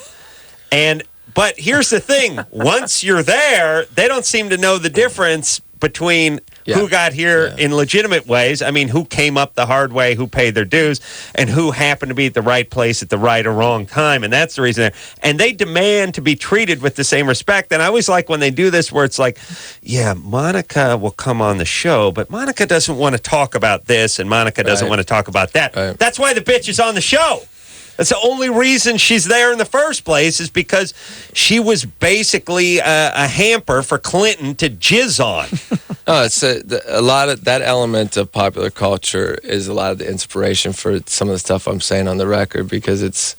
But here's the thing. Once you're there, they don't seem to know the difference between who got here in legitimate ways. I mean, who came up the hard way, who paid their dues, and who happened to be at the right place at the right or wrong time. And that's the reason. And they demand to be treated with the same respect. And I always like when they do this where it's like, yeah, Monica will come on the show, but Monica doesn't want to talk about this, and Monica doesn't want to talk about that. Right. That's why the bitch is on the show. That's the only reason she's there in the first place, is because she was basically a hamper for Clinton to jizz on. It's a lot of that element of popular culture is a lot of the inspiration for some of the stuff I'm saying on the record, because it's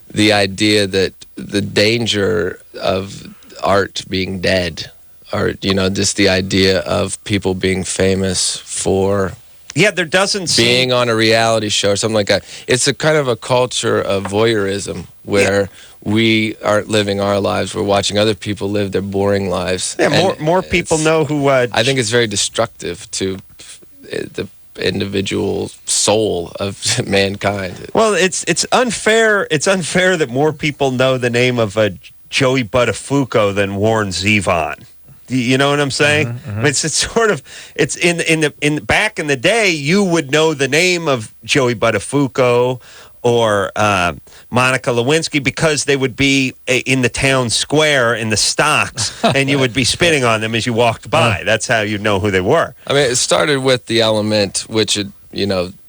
the idea that the danger of art being dead, or just the idea of people being famous for... Yeah, there doesn't seem... being on a reality show or something like that. It's a kind of a culture of voyeurism where we aren't living our lives. We're watching other people live their boring lives. Yeah, more people know who... I think it's very destructive to the individual soul of mankind. Well, it's unfair. It's unfair that more people know the name of Joey Buttafuoco than Warren Zevon. You know what I'm saying? Mm-hmm, mm-hmm. It's sort of in back in the day, you would know the name of Joey Buttafuoco or Monica Lewinsky because they would be in the town square in the stocks, and you would be spitting on them as you walked by. That's how you'd know who they were. I mean, it started with the element, which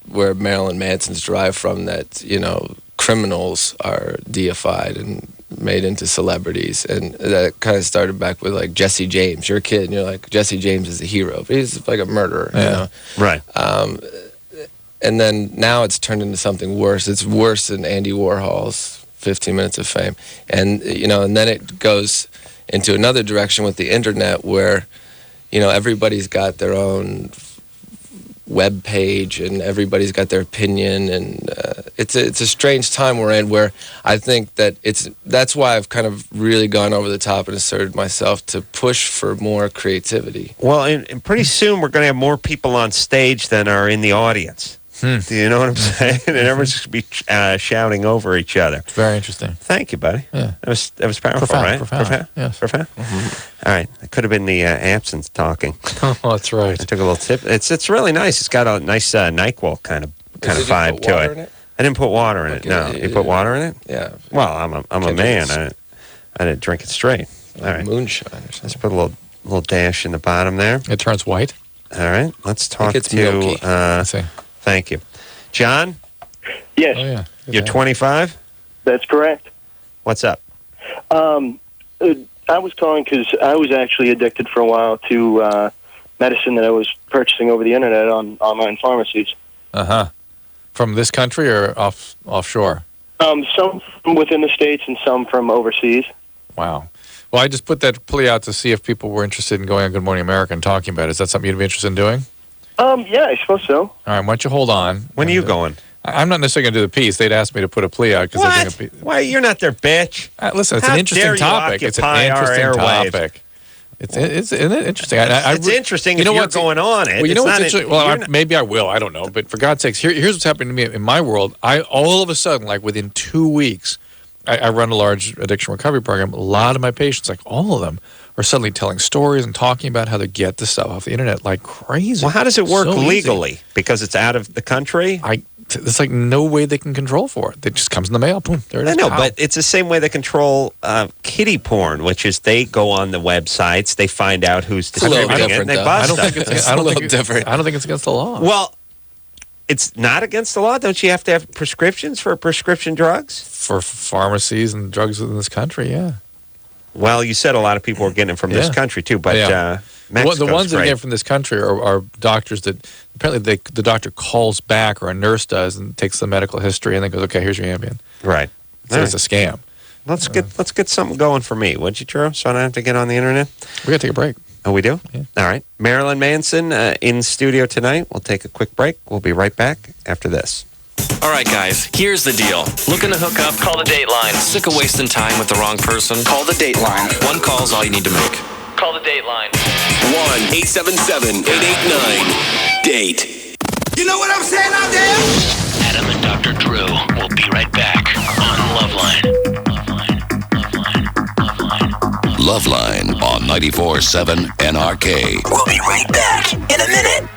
where Marilyn Manson's derived from, that criminals are deified and made into celebrities, and that kind of started back with like Jesse James. You're a kid and you're like, Jesse James is a hero, but he's like a murderer, right? And then now it's turned into something worse. It's worse than Andy Warhol's 15 Minutes of Fame, and and then it goes into another direction with the internet, where everybody's got their own web page and everybody's got their opinion, and it's a strange time we're in, where I think that that's why I've kind of really gone over the top and asserted myself to push for more creativity. Well, and pretty soon we're going to have more people on stage than are in the audience. Do you know what I'm saying? And everyone's going to be shouting over each other. It's very interesting. Thank you, buddy. Yeah. That was powerful, profound, right? Profound. Yes. Profound? Mm-hmm. All right. It could have been the absinthe talking. Oh, that's right. I took a little tip. It's really nice. It's got a nice NyQuil kind of vibe to it. I didn't put water in it. No. You put water in it? Yeah. Well, I'm a man. I didn't drink it straight. All right. Moonshine or something. Let's put a little dash in the bottom there. It turns white. All right. Let's talk it's to... milky. Thank you. John? Yes. Oh, yeah. You're 25? That's correct. What's up? I was calling because I was actually addicted for a while to medicine that I was purchasing over the internet on online pharmacies. Uh-huh. From this country or offshore? Some from within the States and some from overseas. Wow. Well, I just put that plea out to see if people were interested in going on Good Morning America and talking about it. Is that something you'd be interested in doing? Yeah, I suppose so. All right, why don't you hold on? When are you going? I'm not necessarily going to do the piece. They'd asked me to put a plea out because I think Why? You're not their bitch. Listen, it's an interesting topic. It's an interesting topic. It's interesting. It's interesting if you're going on it. Well, you know what's It's not interesting? Well, maybe I will. I don't know. But for God's sakes, here's what's happening to me in my world. All of a sudden, like within 2 weeks, I run a large addiction recovery program. A lot of my patients, like all of them, are suddenly telling stories and talking about how they get the stuff off the internet like crazy. Well, how does it work So legally? easy. Because it's out of the country? There's like no way they can control for it. It just comes in the mail. Boom, there it is. I know, Pow. but it's the same way they control kiddie porn, which is they go on the websites, they find out who's distributing it, and they bust it. I don't think it's against the law. Well, it's not against the law. Don't you have to have prescriptions for prescription drugs? For pharmacies and drugs in this country, yeah. Well, you said a lot of people are getting it from this country, too, but Mexico's the ones that great. get it from this country are doctors that apparently the doctor calls back, or a nurse does, and takes the medical history and then goes, okay, here's your Ambien. Right. So it's a scam. Let's get something going for me, would you, Drew? So I don't have to get on the internet. We got to take a break. Oh, we do? Yeah. All right. Marilyn Manson in studio tonight. We'll take a quick break. We'll be right back after this. All right, guys, here's the deal. Looking to hook up? Call the Dateline. Sick of wasting time with the wrong person? Call the Dateline. One call's all you need to make. Call the Dateline. 1-877-889-DATE. You know what I'm saying out there? Adam and Dr. Drew will be right back on LoveLine. LoveLine on 94.7 NRK. We'll be right back in a minute.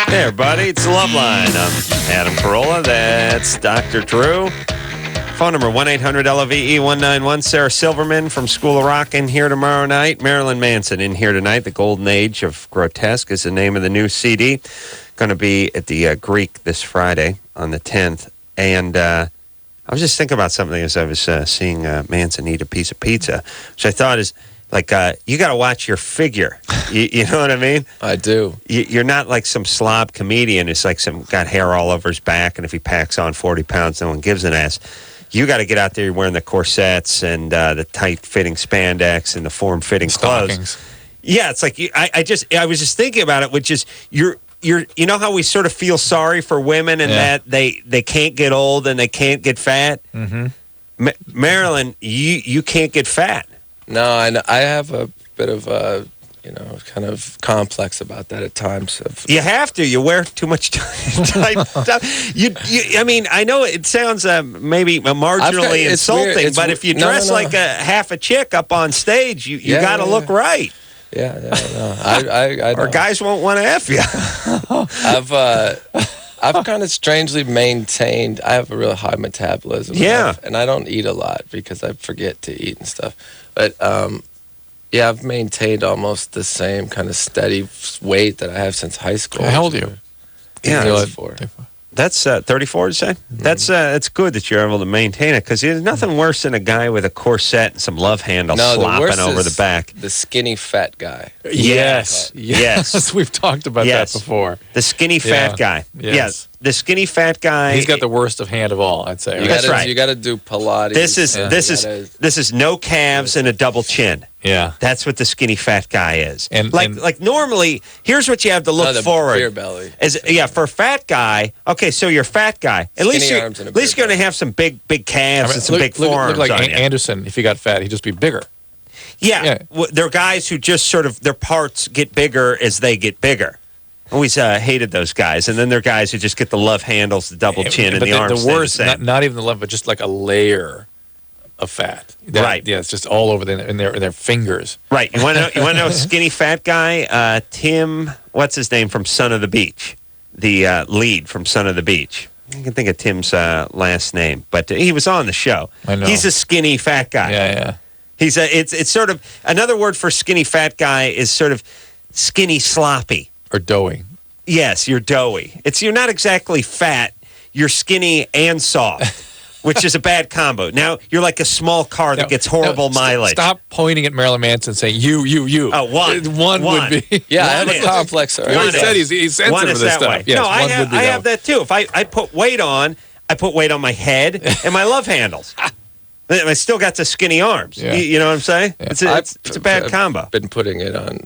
Everybody, it's LoveLine. I'm Adam Carolla. That's Dr. Drew. Phone number 1-800-LOVE-191. Sarah Silverman from School of Rock in here tomorrow night. Marilyn Manson in here tonight. The Golden Age of Grotesque is the name of the new CD. Going to be at the Greek this Friday on the 10th. And I was just thinking about something as I was seeing Manson eat a piece of pizza, which I thought is like, you got to watch your figure. You know what I mean? I do. You're not like some slob comedian who's like got hair all over his back, and if he packs on 40 pounds, no one gives an ass. You got to get out there wearing the corsets and the tight-fitting spandex and the form-fitting clothes. Yeah, it's like I was just thinking about it, which is you know how we sort of feel sorry for women and that they can't get old and they can't get fat. Mm-hmm. Marilyn, you can't get fat. No, I have a bit of a kind of complex about that at times. You have to. You wear too much tight stuff. I mean, I know it sounds maybe marginally insulting, but if you dress like a half a chick up on stage, you got to look right. Yeah, no. I or guys won't want to F you. I've kind of strangely maintained. I have a real high metabolism. Yeah, and I don't eat a lot because I forget to eat and stuff. But yeah, I've maintained almost the same kind of steady weight that I have since high school. How old are you? Yeah, 34. That's 34 to say? Mm-hmm. That's good that you're able to maintain it, because there's nothing worse than a guy with a corset and some love handle slopping over the back. The skinny fat guy. Yes. We've talked about that before. The skinny fat guy. Yes. Yeah, the skinny fat guy. He's got the worst of hand of all, I'd say. That's right. You got to do Pilates. This is no calves and a double chin. Yeah, that's what the skinny fat guy is. And like normally, here's what you have to look forward. Beer belly. For a fat guy. Okay, so you're a fat guy. At least you're going to have some big calves and some big forearms. Look like on you. Anderson. If he got fat, he'd just be bigger. Yeah. They're guys who just sort of their parts get bigger as they get bigger. Always hated those guys, and then there are guys who just get the love handles, the double chin, and the arms. The worst, not even the love, but just like a layer of fat. Right. Yeah, it's just all over in their fingers. Right. You want to know a skinny fat guy? Tim, what's his name from Son of the Beach? The lead from Son of the Beach. I can think of Tim's last name, but he was on the show. I know. He's a skinny fat guy. Yeah. He's it's sort of another word for skinny fat guy is sort of skinny sloppy. Or doughy. Yes, you're doughy. You're not exactly fat. You're skinny and soft. which is a bad combo. Now you're like a small car that gets horrible mileage. Stop pointing at Marilyn Manson and saying you. Oh, one would be. Yeah, I have a complex. He already said he's sensitive to this stuff. Yes, no, I have that too. If I put weight on, I put weight on my head and my love handles. I still got the skinny arms. Yeah. You know what I'm saying? Yeah. It's a bad combo. I've been putting it on.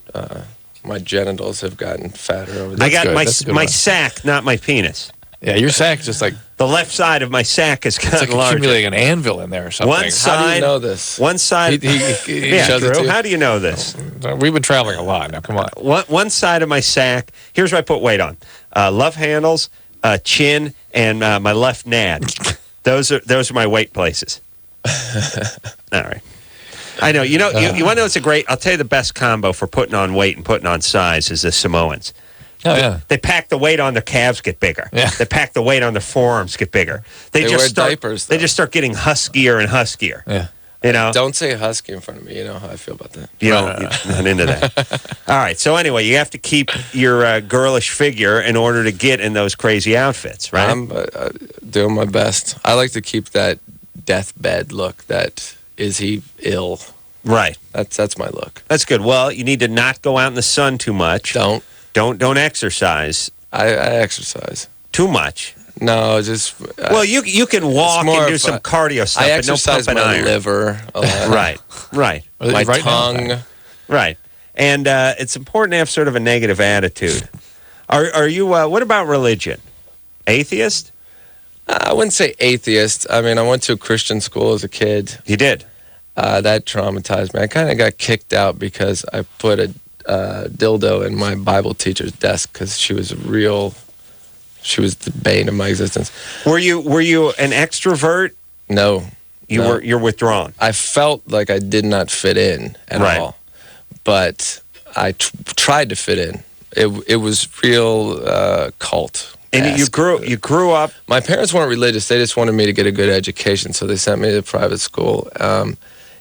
My genitals have gotten fatter over the I got my sack, not my penis. Yeah, your sack is just like the left side of my sack is kind it's of like larger. accumulating an anvil in there or something. One side. How do you know this? One side. He shows it to you. How do you know this? We've been traveling a lot. Now, come on. One side of my sack. Here's what I put weight on: love handles, chin, and my left nad. Those are my weight places. All right. I know. You want to know what's a great? I'll tell you the best combo for putting on weight and putting on size is the Samoans. Oh yeah. They pack the weight on their calves, get bigger. Yeah. They pack the weight on their forearms, get bigger. They just wear start, diapers, They though. just start getting huskier and huskier. Yeah. You know. Don't say husky in front of me. You know how I feel about that. You know, you're not into that. All right. So anyway, you have to keep your girlish figure in order to get in those crazy outfits, right? I'm doing my best. I like to keep that deathbed look. That is he ill? Right. That's my look. That's good. Well, you need to not go out in the sun too much. Don't exercise. I exercise too much. No, just well, you can walk and do some cardio stuff. I but no exercise pumping my iron. liver a lot. Right. My tongue. Right. And it's important to have sort of a negative attitude. Are you? What about religion? Atheist? I wouldn't say atheist. I mean, I went to a Christian school as a kid. You did. That traumatized me. I kind of got kicked out because I put a dildo in my Bible teacher's desk because she was the bane of my existence. Were you an extrovert? No. You're withdrawn. I felt like I did not fit in at all. But I tried to fit in. It was real cult. And you grew up. My parents weren't religious. They just wanted me to get a good education, so they sent me to private school.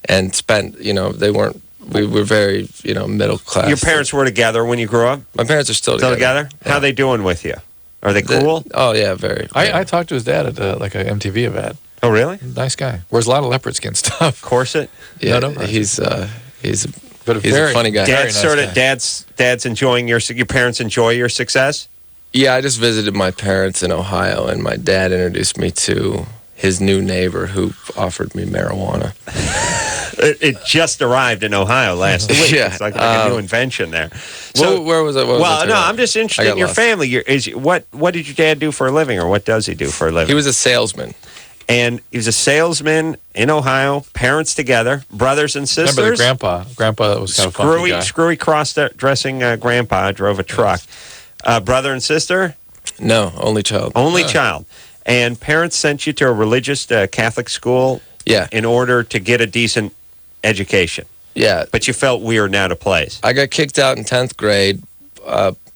And spent, we were very, middle class. Your parents were together when you grew up? My parents are still together. Yeah. How are they doing with you? Are they cool? Oh, yeah, very. I talked to his dad at like an MTV event. Oh, really? Nice guy. Wears a lot of leopard skin stuff. Corset? Yeah, he's a funny guy. Dad's enjoying your parents enjoy your success? Yeah, I just visited my parents in Ohio, and my dad introduced me to his new neighbor who offered me marijuana. It just arrived in Ohio last week. Yeah, It's like a new invention there. So where was it? I'm just interested in your family. What did your dad do for a living, or what does he do for a living? He was a salesman. And he was a salesman in Ohio, parents together, brothers and sisters. Remember the grandpa? Grandpa was kind of funky guy. Screwy cross-dressing grandpa drove a truck. Brother and sister? No, only child. Only child. And parents sent you to a religious Catholic school in order to get a decent education. Yeah. But you felt weird now to place. I got kicked out in 10th grade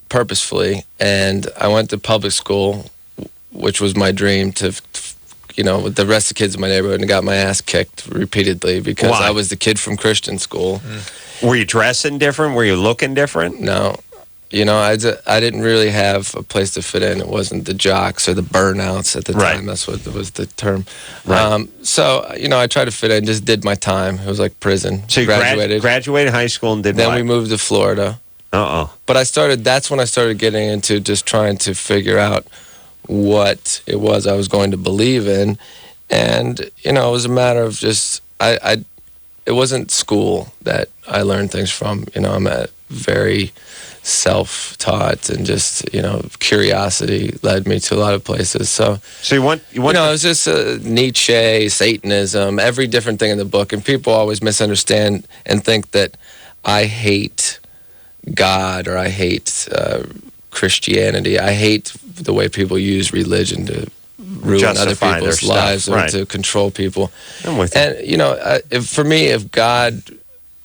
purposefully, and I went to public school, which was my dream to, with the rest of the kids in my neighborhood, and got my ass kicked repeatedly because I was the kid from Christian school. Were you dressing different? Were you looking different? No. I didn't really have a place to fit in. It wasn't the jocks or the burnouts at the time. That's what was the term. Right. So, I tried to fit in, just did my time. It was like prison. So you graduated high school and did Then what? we moved to Florida. But that's when I started getting into just trying to figure out what it was I was going to believe in. And, it was a matter of just, it wasn't school that I learned things from. I'm a very self-taught, and just curiosity led me to a lot of places. So you want it was just Nietzsche, Satanism, every different thing in the book, and people always misunderstand and think that I hate God or I hate Christianity. I hate the way people use religion to ruin other people's lives or to control people. I'm with you. And for me, if God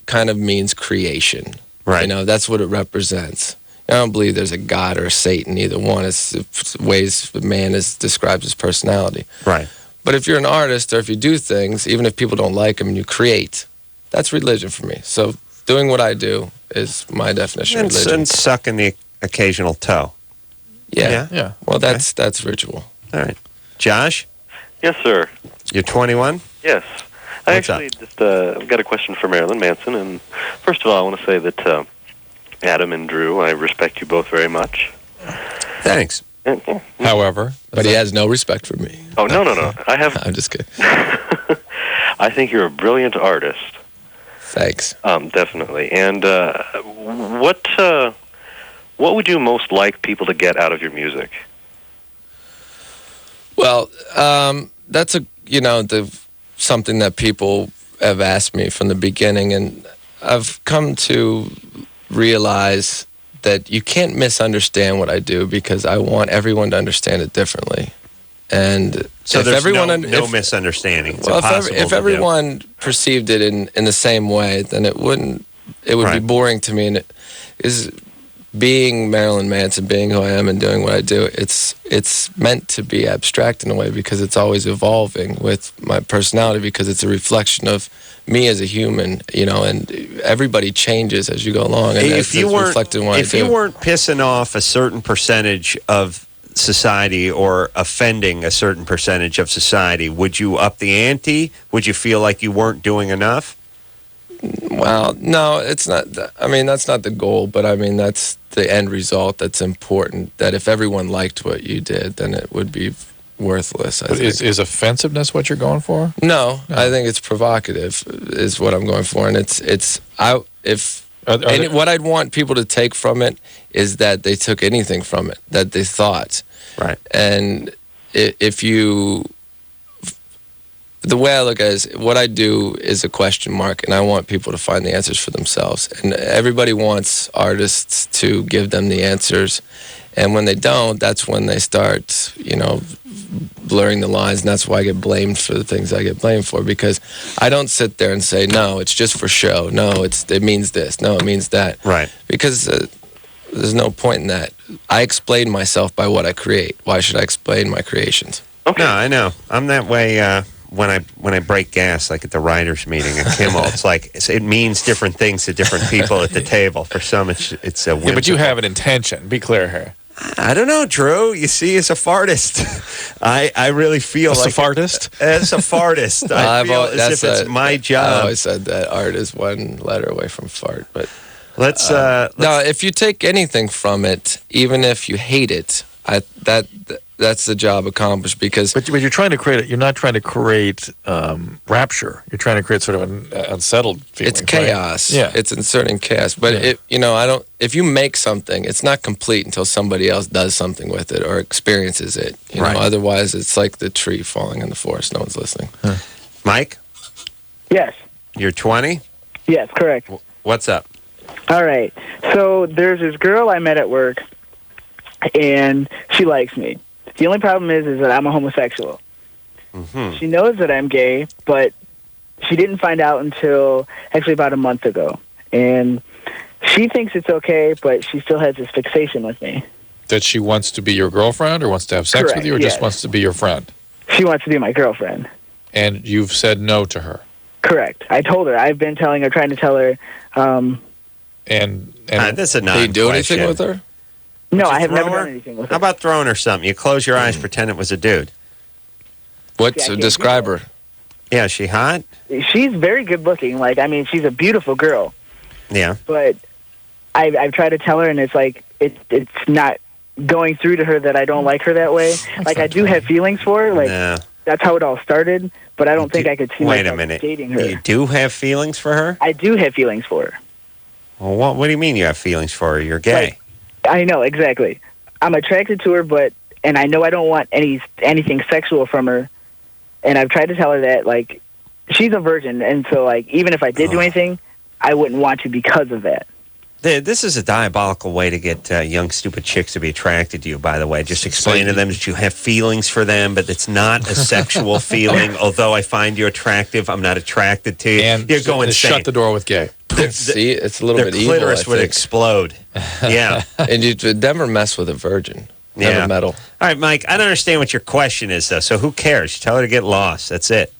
kind of means creation. Right. That's what it represents. I don't believe there's a God or a Satan, either one. It's ways man describes his personality. Right. But if you're an artist or if you do things, even if people don't like them and you create, that's religion for me. So doing what I do is my definition of religion. And sucking the occasional toe. Yeah. Well, that's ritual. All right. Josh? Yes, sir. You're 21? Yes. I actually just got a question for Marilyn Manson. And first of all, I want to say that Adam and Drew, I respect you both very much. Thanks. However, but he has no respect for me. Oh, no. I have. I'm just kidding. I think you're a brilliant artist. Thanks. Definitely. And what would you most like people to get out of your music? Well, that's something that people have asked me from the beginning, and I've come to realize that you can't misunderstand what I do because I want everyone to understand it differently. And so if there's everyone no misunderstanding. It's well, impossible if to everyone perceived it in the same way, then it would be boring to me. And it is being Marilyn Manson, being who I am, and doing what I do. It's meant to be abstract in a way because it's always evolving with my personality because it's a reflection of me as a human, and everybody changes as you go along. And if you weren't pissing off a certain percentage of society or offending a certain percentage of society, would you up the ante? Would you feel like you weren't doing enough? Well, no, it's not. I mean, that's not the goal, but I mean, that's the end result that's important. That if everyone liked what you did, then it would be worthless. I think. Is offensiveness what you're going for? No, I think it's provocative is what I'm going for, and what I'd want people to take from it is that they took anything from it that they thought. Right. And the way I look at it is what I do is a question mark, and I want people to find the answers for themselves. And everybody wants artists to give them the answers. And when they don't, that's when they start, blurring the lines. And that's why I get blamed for the things I get blamed for. Because I don't sit there and say, no, it's just for show. No, it means this. No, it means that. Right. Because there's no point in that. I explain myself by what I create. Why should I explain my creations? Okay. No, I know. I'm that way when I break gas, like at the writers' meeting at Kimmel. It's like it means different things to different people at the table. For some, it's a whimsical. Yeah, but you have an intention. Be clear here. I don't know, Drew. You see, as a fartist, I really feel as like a fartist. As a fartist, I feel as if it's my job. I always said that art is one letter away from fart. But let's no. If you take anything from it, even if you hate it, that's the job accomplished because. But you're trying to create. You're not trying to create rapture. You're trying to create sort of an unsettled feeling. It's chaos. Right? Yeah, it's inserting chaos. But I don't. If you make something, it's not complete until somebody else does something with it or experiences it. You know, otherwise it's like the tree falling in the forest. No one's listening. Huh. Mike? Yes. You're 20? Yes, correct. What's up? All right. So there's this girl I met at work, and she likes me. The only problem is that I'm a homosexual. Mm-hmm. She knows that I'm gay, but she didn't find out until actually about a month ago. And she thinks it's okay, but she still has this fixation with me. That she wants to be your girlfriend or wants to have sex Correct, with you or just wants to be your friend? She wants to be my girlfriend. And you've said no to her? Correct. I told her. I've been trying to tell her. And that's a non-question. Did you do anything with her? No, I have never done anything with her. How about throwing her something? You close your eyes, pretend it was a dude. Describe her. Yeah, is she hot? She's very good looking. She's a beautiful girl. Yeah. But I've tried to tell her, and it's like it's not going through to her that I don't like her that way. I do have feelings for her. That's how it all started. But I don't think I could see myself dating her. You do have feelings for her? I do have feelings for her. Well, what do you mean you have feelings for her? You're gay. I know, exactly. I'm attracted to her, and I know I don't want anything sexual from her. And I've tried to tell her that, she's a virgin, and so, even if I did do anything, I wouldn't want to because of that. This is a diabolical way to get young, stupid chicks to be attracted to you, by the way. Just explain to them that you have feelings for them, but it's not a sexual feeling. Although I find you attractive, I'm not attracted to you. And you're going insane. Shut the door with gay. See, it's a little bit evil. Their clitoris would explode. Yeah. And you'd never mess with a virgin. Never meddle. All right, Mike, I don't understand what your question is, though. So who cares? You tell her to get lost. That's it.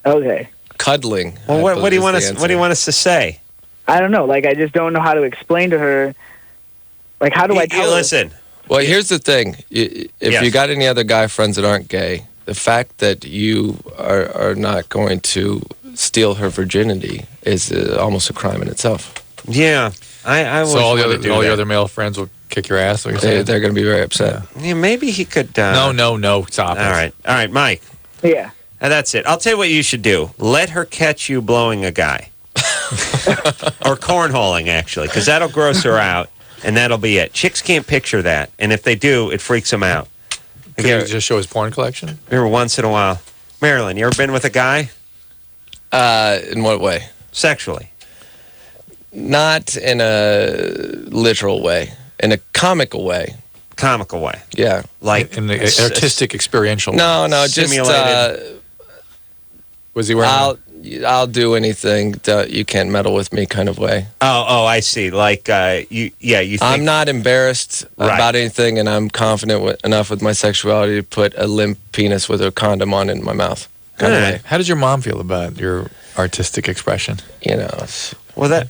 Okay. Cuddling. Well, what do you want us? What do you want us to say? I don't know. I just don't know how to explain to her. How do I tell her? Listen. Well, here's the thing. If you got any other guy friends that aren't gay, the fact that you are not going to steal her virginity is almost a crime in itself. Yeah, I so all your other male friends will kick your ass. They're going to be very upset. Yeah, maybe he could. No, stop it. All right, Mike. Yeah. That's it. I'll tell you what you should do. Let her catch you blowing a guy. Or cornholing, actually, because that'll gross her out, and that'll be it. Chicks can't picture that, and if they do, it freaks them out. Can you just show his porn collection? Every once in a while. Marilyn, you ever been with a guy? In what way? Sexually. Not in a literal way. In a comical way. Comical way. Yeah. Like in the artistic, experiential way. No, just... was he wearing... I'll do anything that you can't meddle with me kind of way. Oh, I see. Like, you think... I'm not embarrassed about anything, and I'm confident enough with my sexuality to put a limp penis with a condom on in my mouth. Kind of way. How does your mom feel about your artistic expression? You know...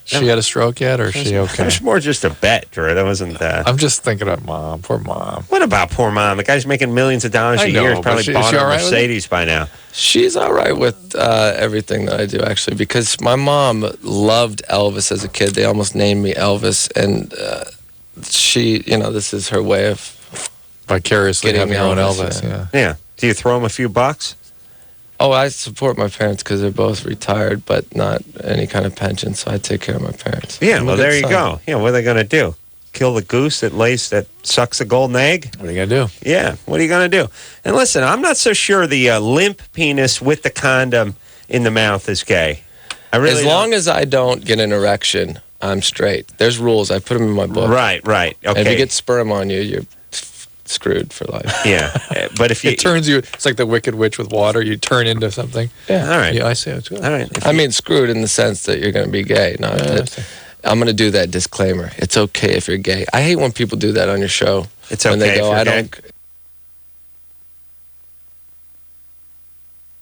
She had a stroke yet, or is she okay? It was more just a bet, Drew. That wasn't that. I'm just thinking of Mom. Poor Mom. What about poor Mom? The guy's making millions of dollars a year. He's probably bought a Mercedes by now. She's all right with everything that I do, actually, because my mom loved Elvis as a kid. They almost named me Elvis, and she, this is her way of vicariously having her own Elvis. Yeah. Do you throw him a few bucks? Oh, I support my parents because they're both retired, but not any kind of pension, so I take care of my parents. Yeah, well, there you go. Yeah, what are they going to do? Kill the goose that sucks a golden egg? What are you going to do? Yeah, what are you going to do? And listen, I'm not so sure the limp penis with the condom in the mouth is gay. As long as I don't get an erection, I'm straight. There's rules. I put them in my book. Right. Okay. And if you get sperm on you, you're screwed for life. Yeah, but if you... It turns you... It's like the Wicked Witch with water. You turn into something. Yeah, all right. Yeah, I see it too. All right. I mean, screwed in the sense that you're going to be gay. Not that... I'm going to do that disclaimer. It's okay if you're gay. I hate when people do that on your show. It's okay when they go, if you're I gay. don't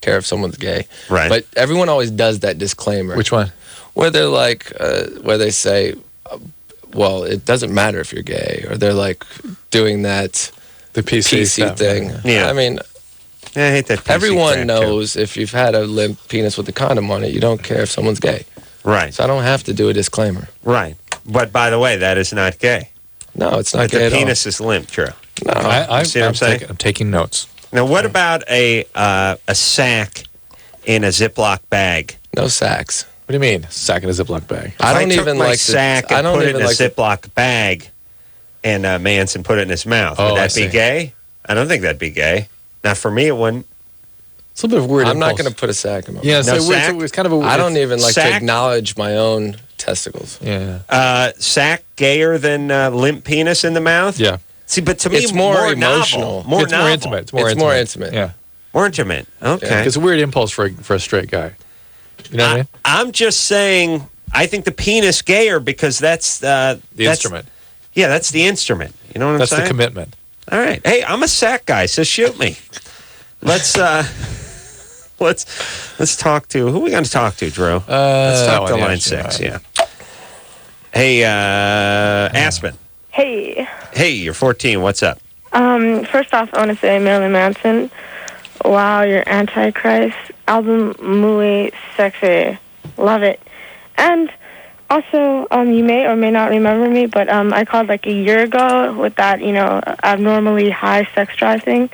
care if someone's gay. Right. But everyone always does that disclaimer. Which one? Where they're like, where they say, well, it doesn't matter if you're gay. Or they're like doing that... The PC stuff, thing. Yeah. I mean, I hate that PC everyone crap, knows if you've had a limp penis with a condom on it, you don't care if someone's gay. Right. So I don't have to do a disclaimer. Right. But by the way, that is not gay. No, it's not gay the at all. penis is limp, Drew. No. You see what I'm saying? I'm taking notes. Now, what about a sack in a Ziploc bag? No sacks. What do you mean, sack in a Ziploc bag? I don't even like sack and put it in a Ziploc bag, and Manson put it in his mouth. Would that be gay? I don't think that'd be gay. Not for me, it wouldn't. It's a little bit of a weird I'm impulse. not going to put a sack in my mouth. Yeah, No so sack? it's kind of a weird... I don't even like sack? to acknowledge my own testicles. Yeah. Sack gayer than limp penis in the mouth? Yeah. See, but to me, It's more novel. emotional. More It's novel. more intimate. It's More intimate. Yeah. More intimate. Okay. It's a weird impulse for a straight guy. You know what I mean? I'm just saying, I think the penis gayer because that's... The instrument. Yeah, that's the instrument. You know what I'm That's saying? the commitment. All right. Hey, I'm a sack guy, so shoot me. Let's talk to... Who are we going to talk to, Drew? Let's talk to line 6, yeah. Hey, Aspen. Hey. Hey, you're 14. What's up? First off, I want to say Marilyn Manson. Wow, your Antichrist album, muy sexy. Love it. And also, you may or may not remember me, but I called like a year ago with that, abnormally high sex drive thing.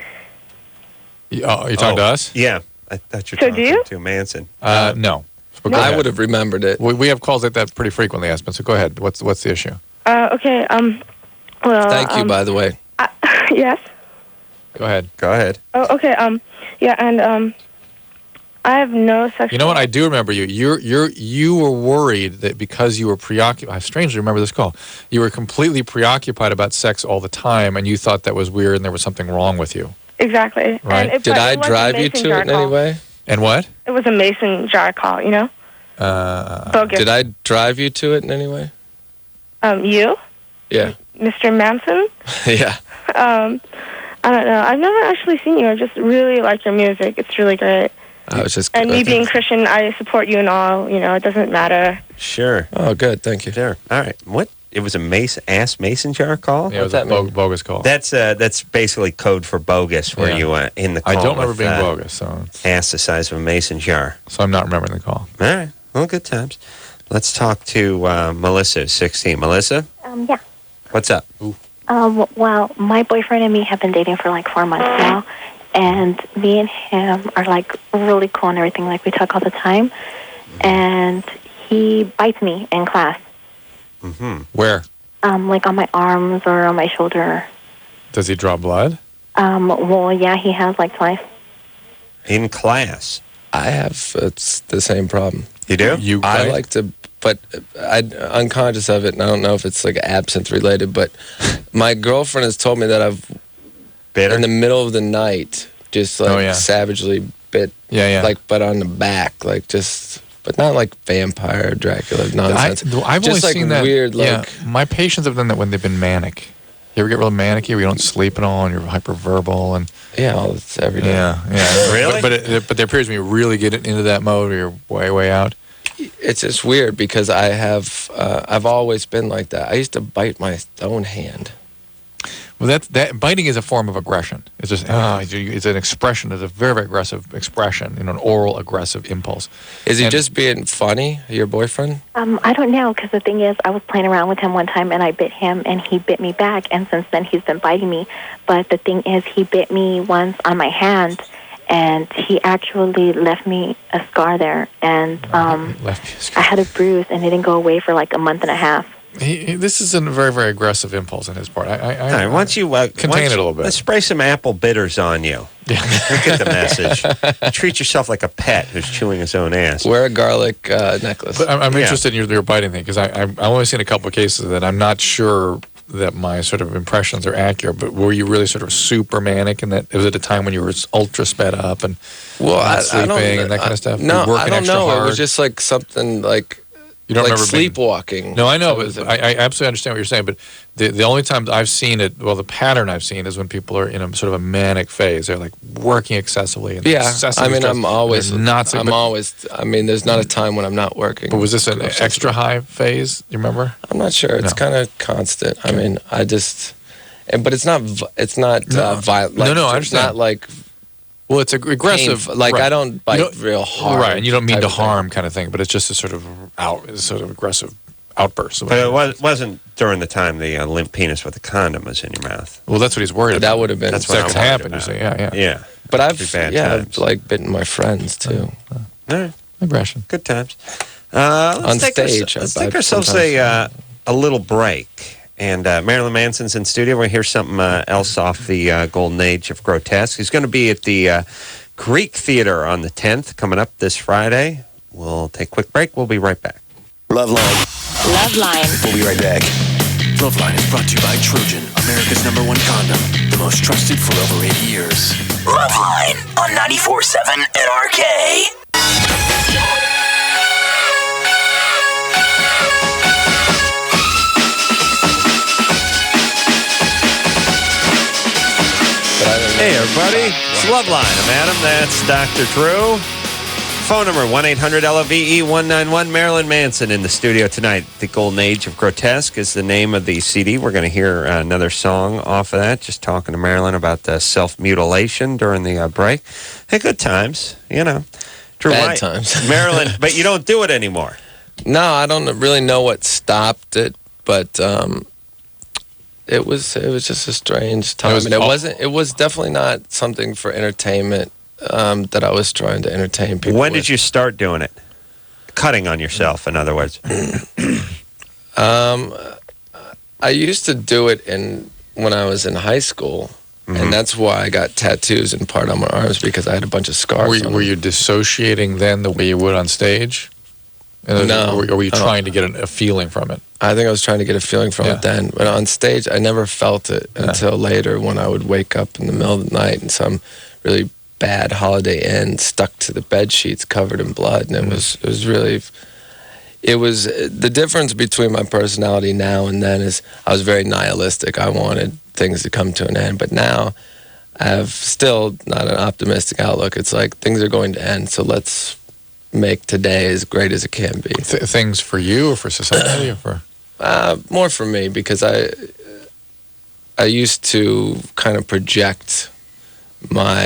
Oh, you talking to us? Yeah. I thought you were So talking do you? to Manson. No. But go I ahead. would have remembered it. We have calls like that pretty frequently, Aspen, so go ahead. What's the issue? Okay, well... Thank you, by the way. Yes? Go ahead. Go ahead. Oh, okay, yeah, and, I have no sexual... You know what? I do remember you. You were worried that because you were preoccupied... I strangely remember this call. You were completely preoccupied about sex all the time, and you thought that was weird and there was something wrong with you. Exactly. Right. And Did I it was a drive you mason to jar it in call. any way? And what? It was a mason jar call, Bogus. Did I drive you to it in any way? You? Yeah. Mr. Manson? Yeah. I don't know. I've never actually seen you. I just really like your music. It's really great. I was just... And me being Christian, I support you and all. It doesn't matter. Sure. Oh, good. Thank you. Sure. All right. What it was a ass mason jar call? Yeah, it was a bogus call. That's basically code for bogus, where you in the call. I don't remember with, being bogus, so ass the size of a mason jar. So I'm not remembering the call. All right. Well, good times. Let's talk to Melissa, 16. Melissa? Yeah. What's up? Well, my boyfriend and me have been dating for like 4 months now, and me and him are like really cool and everything. Like we talk all the time, and he bites me in class. Mm-hmm. Where? Like on my arms or on my shoulder. Does he draw blood? Well, yeah, he has like twice. In class? I have it's the same problem. You do? I like to, but I'm unconscious of it, and I don't know if it's like absinthe related, but my girlfriend has told me that I've, in the middle of the night, just like savagely bit, like, but on the back, like just, but not like vampire Dracula nonsense. I've just only like seen that. weird, like, my patients have done that when they've been manic. You ever get real manic where you don't sleep at all and you're hyperverbal and it's every day. Yeah. Really? But there appears to be really get into that mode where you're way out. It's just weird because I've always been like that. I used to bite my own hand. Well, that biting is a form of aggression. It's just it's an expression. It's a very, very aggressive expression, an oral aggressive impulse. Is he just being funny, your boyfriend? I don't know, because the thing is, I was playing around with him one time, and I bit him, and he bit me back, and since then he's been biting me. But the thing is, he bit me once on my hand, and he actually left me a scar there, and I had a bruise, and it didn't go away for like a month and a half. This is a very, very aggressive impulse on his part. All right, once you contain it a little bit. Let's spray some apple bitters on you. Yeah. You get the message. You treat yourself like a pet who's chewing his own ass. Wear a garlic necklace. But I'm interested in your biting thing, because I've only seen a couple of cases that I'm not sure that my sort of impressions are accurate, but were you really sort of super manic, and that it was at a time when you were ultra sped up and not sleeping and that kind of stuff? No, I don't know. Hard? It was just like something like, you don't remember sleepwalking. No, I know, but I absolutely understand what you're saying. But the only times I've seen it, the pattern I've seen is when people are in a sort of a manic phase. They're like working excessively. And I mean, I'm always not. I mean, there's not a time when I'm not working. But was this an extra high phase? You remember? I'm not sure. It's kind of constant. I mean, but it's not. It's not violent. Like, I understand. It's not like. Well, it's aggressive. Painful. Like, I don't bite real hard. Right, and you don't mean to harm kind of thing, but it's just a sort of aggressive outburst. But it wasn't during the time the limp penis with the condom was in your mouth. Well, that's what he's worried about. That would have been. That's what happened. You say, yeah. But I've like bitten my friends too. All right. Aggression. Good times. On stage. Let's take ourselves a little break. And Marilyn Manson's in studio. We're going to hear something else off the golden age of grotesque. He's going to be at the Greek Theater on the 10th, coming up this Friday. We'll take a quick break. We'll be right back. LoveLine. LoveLine. We'll be right back. LoveLine is brought to you by Trojan, America's #1 condom, the most trusted for over 80 years. LoveLine on 94.7 NRK. Hey, everybody. It's LoveLine. I'm Adam. That's Dr. Drew. Phone number 1-800-LOVE-191. Marilyn Manson in the studio tonight. The Golden Age of Grotesque is the name of the CD. We're going to hear another song off of that. Just talking to Marilyn about self-mutilation during the break. Hey, good times, Drew, Bad times. Marilyn, but you don't do it anymore. No, I don't really know what stopped it, but it was just a strange time. It was definitely not something for entertainment that I was trying to entertain people. When did you start doing it? Cutting on yourself, in other words. I used to do it when I was in high school, and that's why I got tattoos in part on my arms, because I had a bunch of scars. Were you dissociating then the way you would on stage? No. Or were you trying to get a feeling from it? I think I was trying to get a feeling from it then. But on stage, I never felt it until later, when I would wake up in the middle of the night in some really bad Holiday Inn, stuck to the bed sheets, covered in blood. And it was the difference between my personality now and then is I was very nihilistic. I wanted things to come to an end. But now I have still not an optimistic outlook. It's like things are going to end, so let's make today as great as it can be. Things for you or for society or for? More for me, because I used to kind of project my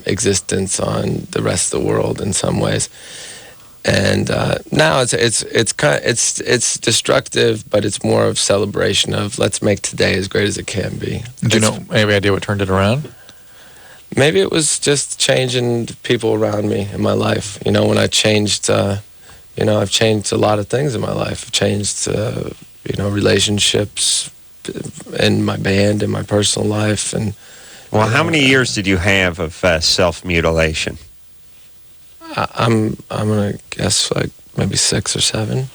existence on the rest of the world in some ways, and now it's destructive, but it's more of celebration of let's make today as great as it can be. Do you know any idea what turned it around? Maybe it was just changing people around me in my life. You know, when I changed, I've changed a lot of things in my life. I've changed, relationships in my band, in my personal life, and. Well, how many years did you have of self-mutilation? I'm gonna guess like maybe 6 or 7.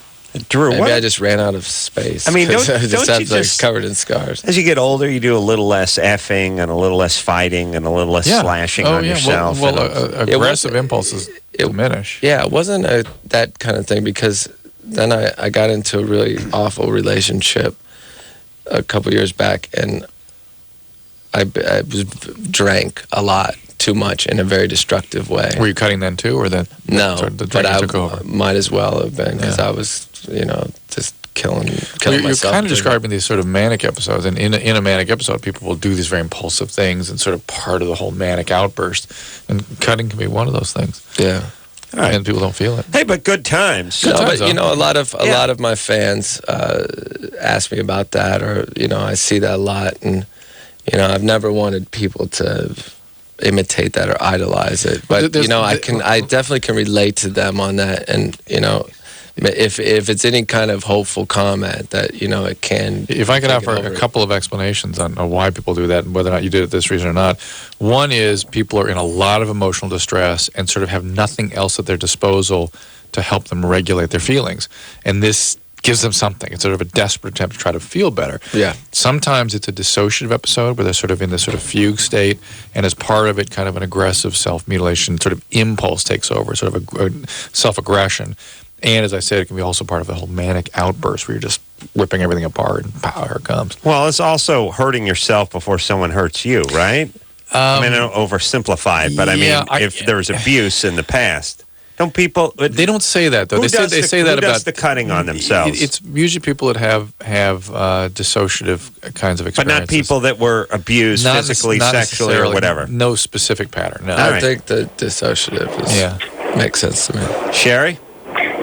Drew, maybe I just ran out of space. I mean, don't I you have just covered in scars? As you get older, you do a little less effing and a little less fighting and a little less slashing on yourself. Aggressive impulses diminish. Yeah, it wasn't that kind of thing, because then I got into a really awful relationship a couple years back, and I drank a lot, too much, in a very destructive way. Were you cutting then too, or then? No, the but I took over? Might as well have been, because I was, just killing You're myself. kind of describing these sort of manic episodes, and in a manic episode, people will do these very impulsive things, and sort of part of the whole manic outburst. And cutting can be one of those things. Yeah. Right. And people don't feel it. Hey, but good times. But a lot of my fans ask me about that, or I see that a lot, and I've never wanted people to imitate that or idolize it, but I definitely can relate to them on that, and if it's any kind of hopeful comment that it can. If I could offer a couple of explanations on why people do that and whether or not you did it this reason or not. One is people are in a lot of emotional distress and sort of have nothing else at their disposal to help them regulate their feelings, and this gives them something. It's sort of a desperate attempt to try to feel better. Yeah. Sometimes it's a dissociative episode where they're sort of in this sort of fugue state, and as part of it, kind of an aggressive self-mutilation sort of impulse takes over, sort of a self-aggression. And as I said, it can be also part of the whole manic outburst where you're just ripping everything apart and pow, here it comes. Well, it's also hurting yourself before someone hurts you, right? I mean, I don't oversimplify it, but if there's abuse in the past, don't people? They don't say that, though. They say that who about does the cutting on themselves. It's usually people that have dissociative kinds of experiences, but not people that were abused physically, sexually, or whatever. No specific pattern. No. I think the dissociative makes sense to me. Sherry?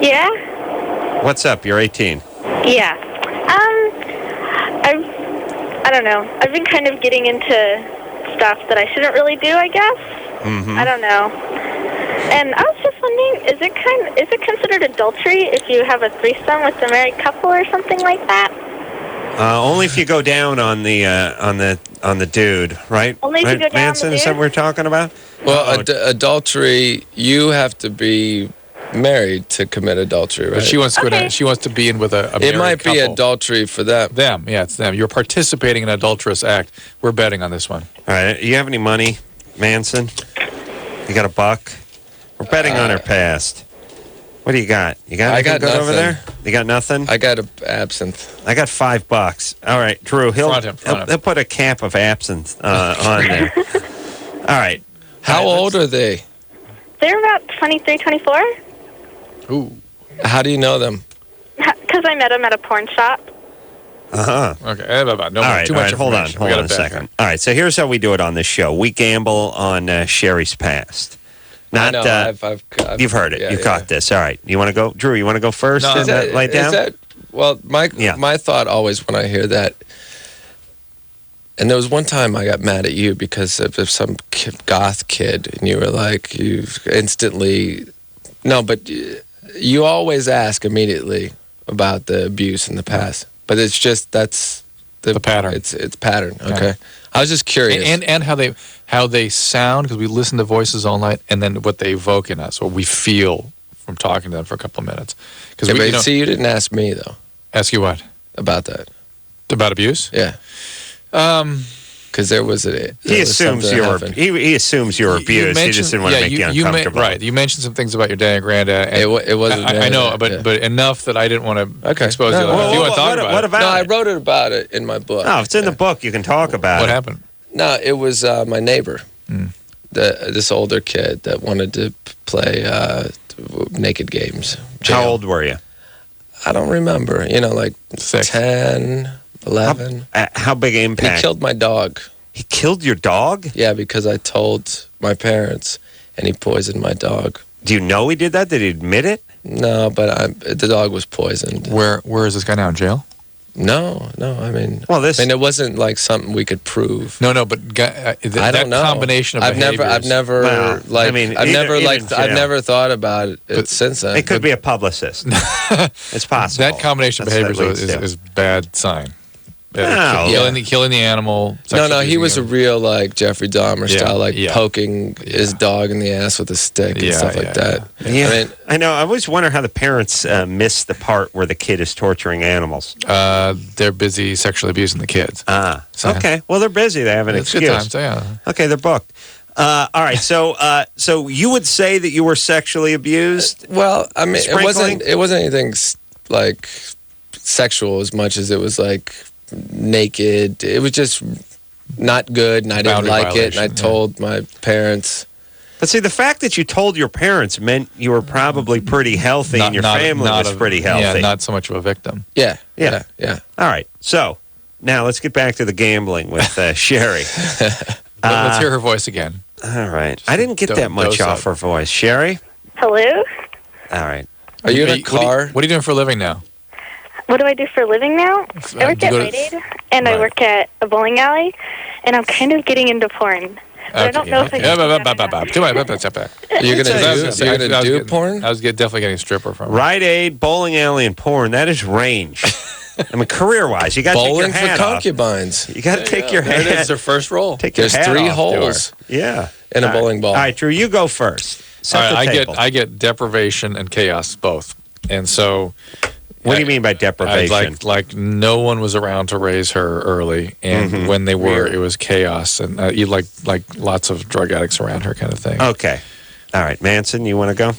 Yeah? What's up? You're 18. Yeah. I don't know. I've been kind of getting into stuff that I shouldn't really do, I guess. Mm-hmm. I don't know. And I was just wondering, is it considered adultery if you have a threesome with a married couple or something like that? Only if you go down on the dude, right? Only if you go down Manson, on the is that what we're talking about? Well, adultery, you have to be married to commit adultery, right? But she wants to go down. She wants to be in with a married It might be couple. adultery for them. Yeah, it's them. You're participating in an adulterous act. We're betting on this one. All right. You have any money, Manson? You got a buck? We're betting on her past. What do you got? You got anything good over there? You got nothing? I got absinthe. I got $5. All right, Drew. He'll put a cap of absinthe on there. All right. How old are they? They're about 23, 24. Ooh. How do you know them? Because I met them at a porn shop. Uh-huh. Okay. No, all right, hold on a second. All right, so here's how we do it on this show. We gamble on Sherry's past. Not, I know, I've you've heard it. You caught this. All right. You want to go? Drew, you want to go first? No, lay down? Well, my thought always when I hear that, and there was one time I got mad at you because of some goth kid, and you were like, you instantly, no, but you always ask immediately about the abuse in the past. But it's just, that's the pattern. It's pattern, okay? Yeah. I was just curious. And how they sound, because we listen to voices all night, and then what they evoke in us, or we feel from talking to them for a couple of minutes. See, you didn't ask me, though. Ask you what? About that. About abuse? Yeah. Because there was he assumes you're abused. He just didn't want to make you uncomfortable. Right. You mentioned some things about your dad and granddad. And it wasn't. I know, but enough that I didn't want to expose you. If you want to talk about it. No, I wrote it about it in my book. No, if it's in the book, you can talk about it. What happened? No, it was my neighbor, this older kid that wanted to play naked games. How old were you? I don't remember. You know, like 10, 11. How big impact? He killed my dog. He killed your dog? Yeah, because I told my parents, and he poisoned my dog. Do you know he did that? Did he admit it? No, but the dog was poisoned. Where is this guy now? In jail? No. I mean, it wasn't like something we could prove. No, but I don't know. Combination of I've never thought about it since then. It could be a publicist. It's possible. That combination of behaviors is bad sign. Killing the animal. No, he was a real like Jeffrey Dahmer style, like poking his dog in the ass with a stick and stuff like that. Yeah, I know. I always wonder how the parents miss the part where the kid is torturing animals. They're busy sexually abusing the kids. Okay. Well, they're busy. They have an excuse. Good times, Okay, they're booked. All right. So you would say that you were sexually abused? Well, I mean, it wasn't anything like sexual as much as it was like naked. It was just not good, and I didn't like it, and I told my parents. But see, the fact that you told your parents meant you were probably pretty healthy, and your family was pretty healthy. Yeah, not so much of a victim. Yeah. All right. So now let's get back to the gambling with Sherry. Let's hear her voice again. All right. I didn't get that much off her voice. Sherry? Hello? All right. Are you in a car? What are you doing for a living now? What do I do for a living now? I work at Rite Aid, and I work at a bowling alley, and I'm kind of getting into porn. But I don't know if I can. You're gonna do porn? I was definitely getting a stripper from Rite Aid, bowling alley, and porn. That is range. I mean, career-wise, you got to take your hat for concubines. Off. You got to take your hat. It's their first roll. There's 3 holes. Yeah. In a bowling ball. All right, Drew, you go first. I get deprivation and chaos both, and so. What do you mean by deprivation? Like no one was around to raise her early, and when they were, it was chaos, and you like lots of drug addicts around her, kind of thing. Okay, all right, Manson, you want to go?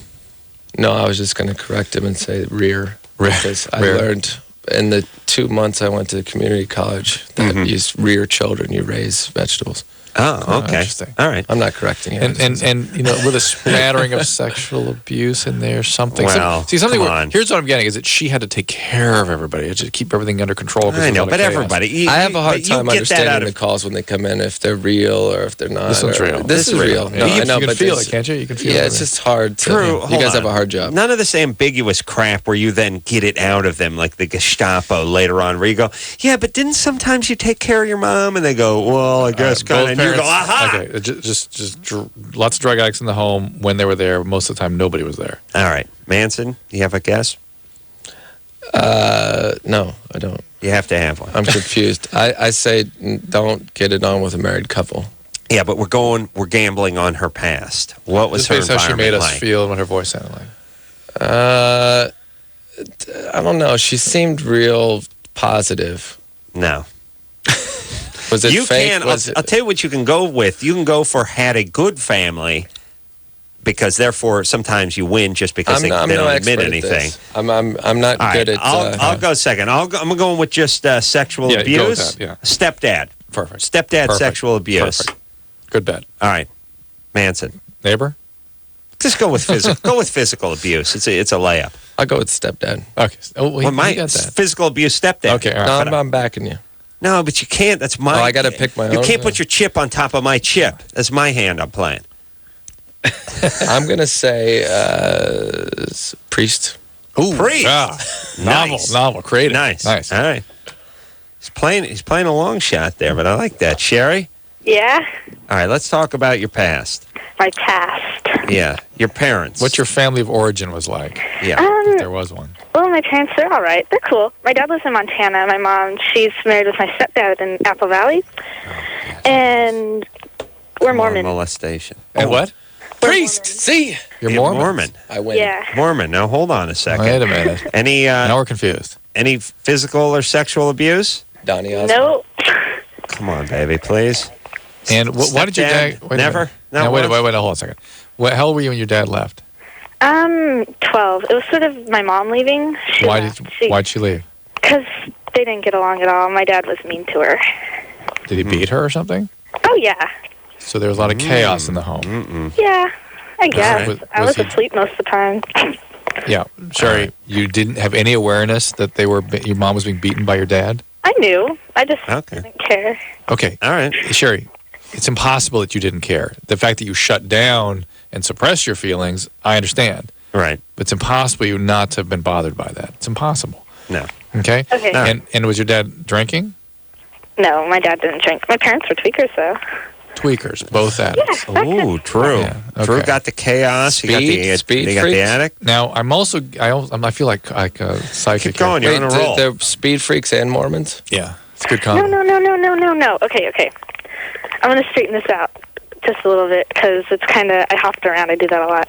No, I was just going to correct him and say rear. Because I learned in the 2 months I went to community college that you rear children, you raise vegetables. Oh, okay. Interesting. All right. I'm not correcting you. And you know, with a smattering of sexual abuse in there, something. Well, something. Here's what I'm getting: is that she had to take care of everybody, to keep everything under control. I know, but everybody. I have a hard time understanding the calls when they come in, if they're real or if they're not. This one's real. This is real. No, I know, you can but feel it, can't you? You can feel it. Yeah, it's just hard. True. You guys have a hard job. None of this ambiguous crap where you then get it out of them like the Gestapo later on, where you go, yeah, but didn't sometimes you take care of your mom? And they go, well, I guess kind of. And you go, aha. Okay. Just lots of drug addicts in the home. When they were there, most of the time nobody was there. All right, Manson, you have a guess? No, I don't. You have to have one. I'm confused. I say don't get it on with a married couple. Yeah, but we're gambling on her past. What was her environment how she made us like? feel and what her voice sounded like. I don't know. She seemed real positive. No. Was it fake? I'll tell you what you can go with. You can go for had a good family, because therefore sometimes you win just because they don't admit anything. I'm not good at. I'll go second. I'm going with just sexual abuse. Stepdad. Perfect. Stepdad sexual abuse. Perfect. Good bet. All right, Manson. Neighbor. Just go with physical. Go with physical abuse. It's a layup. I'll go with stepdad. Okay. Oh, well, my physical abuse stepdad. Okay. All right. No, I'm backing you. No, but you can't. That's my. Oh, I got to pick my own. You can't put your chip on top of my chip. That's my hand I'm playing. I'm going to say priest. Ooh, priest. Nice. Novel. Creative. Nice. All right. He's playing a long shot there, but I like that. Sherry? Yeah? All right, let's talk about your past. My past. Yeah, your parents. What your family of origin was like. Yeah, if there was one. Well, my parents, they're all right. They're cool. My dad lives in Montana. My mom, she's married with my stepdad in Apple Valley. And we're Mormon. Molestation. And what? Priest. See? You're Mormon. I win. Yeah. Mormon. Now, hold on a second. Wait a minute. Any? Now we're confused. Any physical or sexual abuse? Donnie Osmond. No. Come on, baby, please. And why did your dad... Never? No, wait, hold on a second. How old were you when your dad left? 12. It was sort of my mom leaving. Why'd she leave? Because they didn't get along at all. My dad was mean to her. Did he beat her or something? Oh, yeah. So there was a lot of chaos in the home. Yeah, I guess. Right. I was asleep most of the time. Yeah, Sherry, you didn't have any awareness that your mom was being beaten by your dad? I knew. I just didn't care. Okay. All right. Sherry, it's impossible that you didn't care. The fact that you shut down and suppress your feelings, I understand. Right. But it's impossible you not to have been bothered by that. It's impossible. No. Okay? Okay. And was your dad drinking? No, my dad didn't drink. My parents were tweakers, though. Tweakers, both addicts. Ooh, true. Yeah, okay. Drew got the chaos. You got the addict. Now, I feel like a psychic. Keep going. You're on a roll. They're speed freaks and Mormons? Yeah. It's a good combo. No. Okay. I'm going to straighten this out just a little bit because it's kind of, I hopped around. I do that a lot.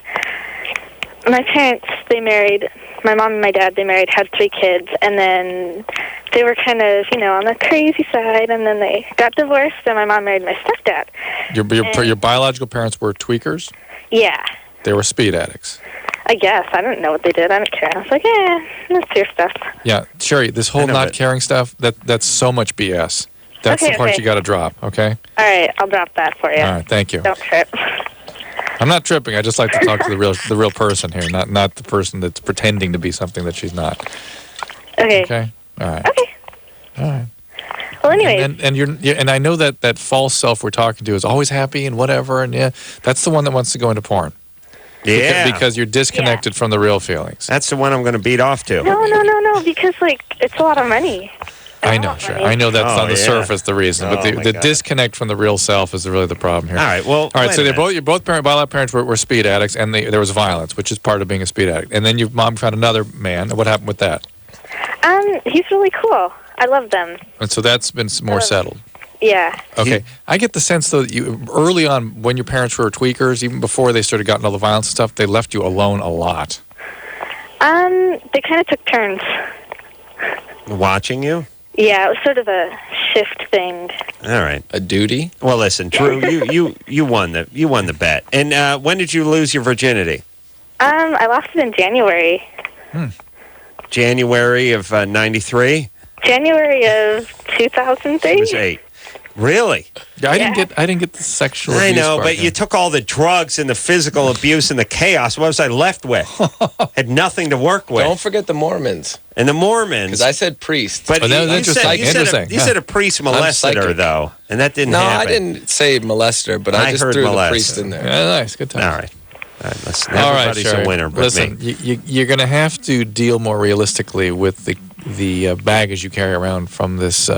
My parents, they married, my mom and my dad, they married, had 3 kids, and then they were kind of, on the crazy side, and then they got divorced, and my mom married my stepdad. Your biological parents were tweakers? Yeah, They were speed addicts. I guess. I didn't know what they did. I didn't care. I was like, that's your stuff. Yeah, Sherry, this whole not caring stuff, that's so much BS. That's the part you got to drop, okay? All right, I'll drop that for you. All right, thank you. Don't trip. I'm not tripping. I just like to talk to the real person here, not the person that's pretending to be something that she's not. Okay. Okay. All right. Okay. All right. Well, anyway. And I know that false self we're talking to is always happy and whatever, and that's the one that wants to go into porn. Yeah. Because you're disconnected from the real feelings. That's the one I'm going to beat off to. No, because it's a lot of money. I know, sure. I know that's on the surface the reason, but the disconnect from the real self is really the problem here. All right, well, all right. So your biological parents were speed addicts, and there was violence, which is part of being a speed addict. And then your mom found another man. What happened with that? He's really cool. I love them. And so that's been more settled. Yeah. Okay. I get the sense, though, that you early on, when your parents were tweakers, even before they started getting all the violence and stuff, they left you alone a lot. They kind of took turns. Watching you? Yeah, it was sort of a shift thing. All right. A duty? Well, listen, Drew, you won the bet. And when did you lose your virginity? I lost it in January. January of 93? January of 2003. She was 8. Really? Yeah, I didn't get the sexual abuse. I know, part but then. you took all the drugs and the physical abuse and the chaos. What was I left with? Had nothing to work with. Don't forget the Mormons. And the Mormons. Because I said priest. But you said a priest molested her, though, and that didn't happen. No, I didn't say molester, but I just heard threw molester. the priest in there. Yeah, nice. Good time. All right. Everybody's a winner but Listen, me. you're going to have to deal more realistically with the baggage you carry around from this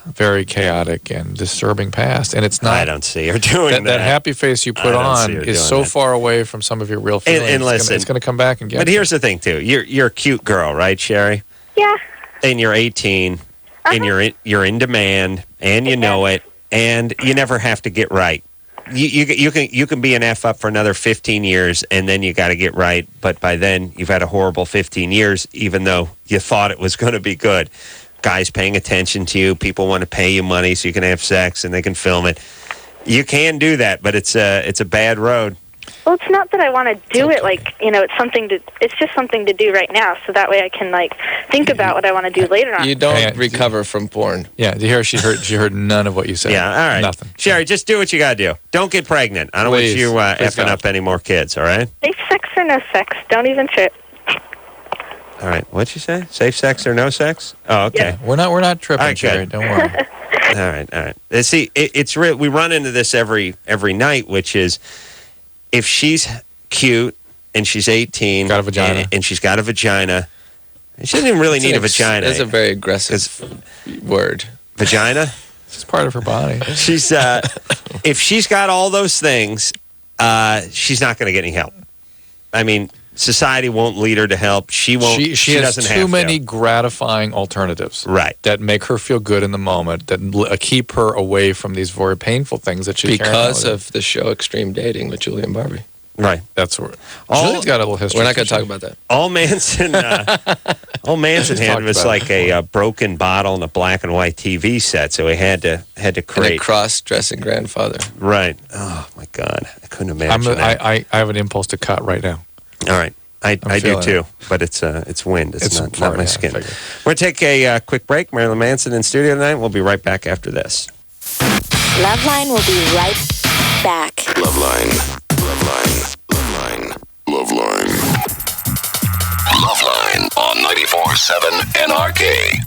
very chaotic and disturbing past. And it's not. I don't see her doing that. That happy face you put on is so far away from some of your real feelings. And listen, it's going to come back and get But you. here's the thing, too. You're a cute girl, right, Sherry? Yeah. And you're 18, and you're in demand, and you know it, and you never have to get right. You can be an F up for another 15 years, and then you got to get right. But by then, you've had a horrible 15 years, even though you thought it was going to be good. Guys paying attention to you, people want to pay you money so you can have sex and they can film it. You can do that, but it's a bad road. Well, it's not that I want to do it. It's just something to do right now, so that way I can think about what I want to do later on. You don't recover from porn. Yeah, did you hear she heard none of what you said. Yeah, all right. Nothing. Sherry, just do what you got to do. Don't get pregnant. I don't want you effing up any more kids, all right? Safe sex or no sex. Don't even trip. All right. What'd you say? Safe sex or no sex? Oh, okay. Yeah, we're not tripping, right, Sherry. Don't worry. All right. See, it's real. We run into this every night, which is if she's cute and she's 18, got a vagina, and she's got a vagina, and she doesn't even really need a vagina. That's a very aggressive word. Vagina. It's part of her body. She's if she's got all those things, she's not going to get any help. I mean, society won't lead her to help. She won't. She has doesn't too have many to. gratifying alternatives, right? That make her feel good in the moment. That keep her away from these very painful things that she's because of the show Extreme Dating with Julie and Barbie. Right. That's where Julie's got a little history. We're not going to talk about that. All Manson had was like a broken bottle and a black and white TV set, so he had to create and a cross-dressing grandfather. Right. Oh my God, I couldn't imagine that. I have an impulse to cut right now. All right. I do too, but it's wind. It's not my skin. We're going to take a quick break. Marilyn Manson in studio tonight. We'll be right back after this. LoveLine will be right back. LoveLine. LoveLine. LoveLine. LoveLine. on 94.7 NRK.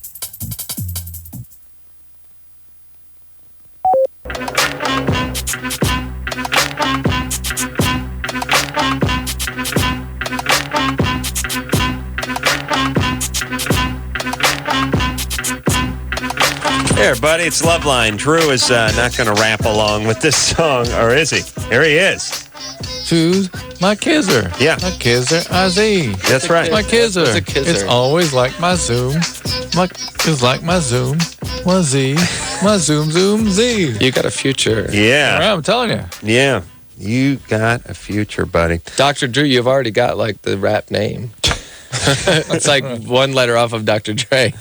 Here, buddy, it's LoveLine. Drew is not going to rap along with this song, or is he? Here he is. Choose my kisser. Yeah. My kisser, IZ. That's right. My kisser. What's a kisser? It's always like my Zoom. It's like my Zoom. My Z. My Zoom, Zoom, Z. You got a future. Yeah. I'm telling you. Yeah. You got a future, buddy. Dr. Drew, you've already got like the rap name. It's like one letter off of Dr. Dre.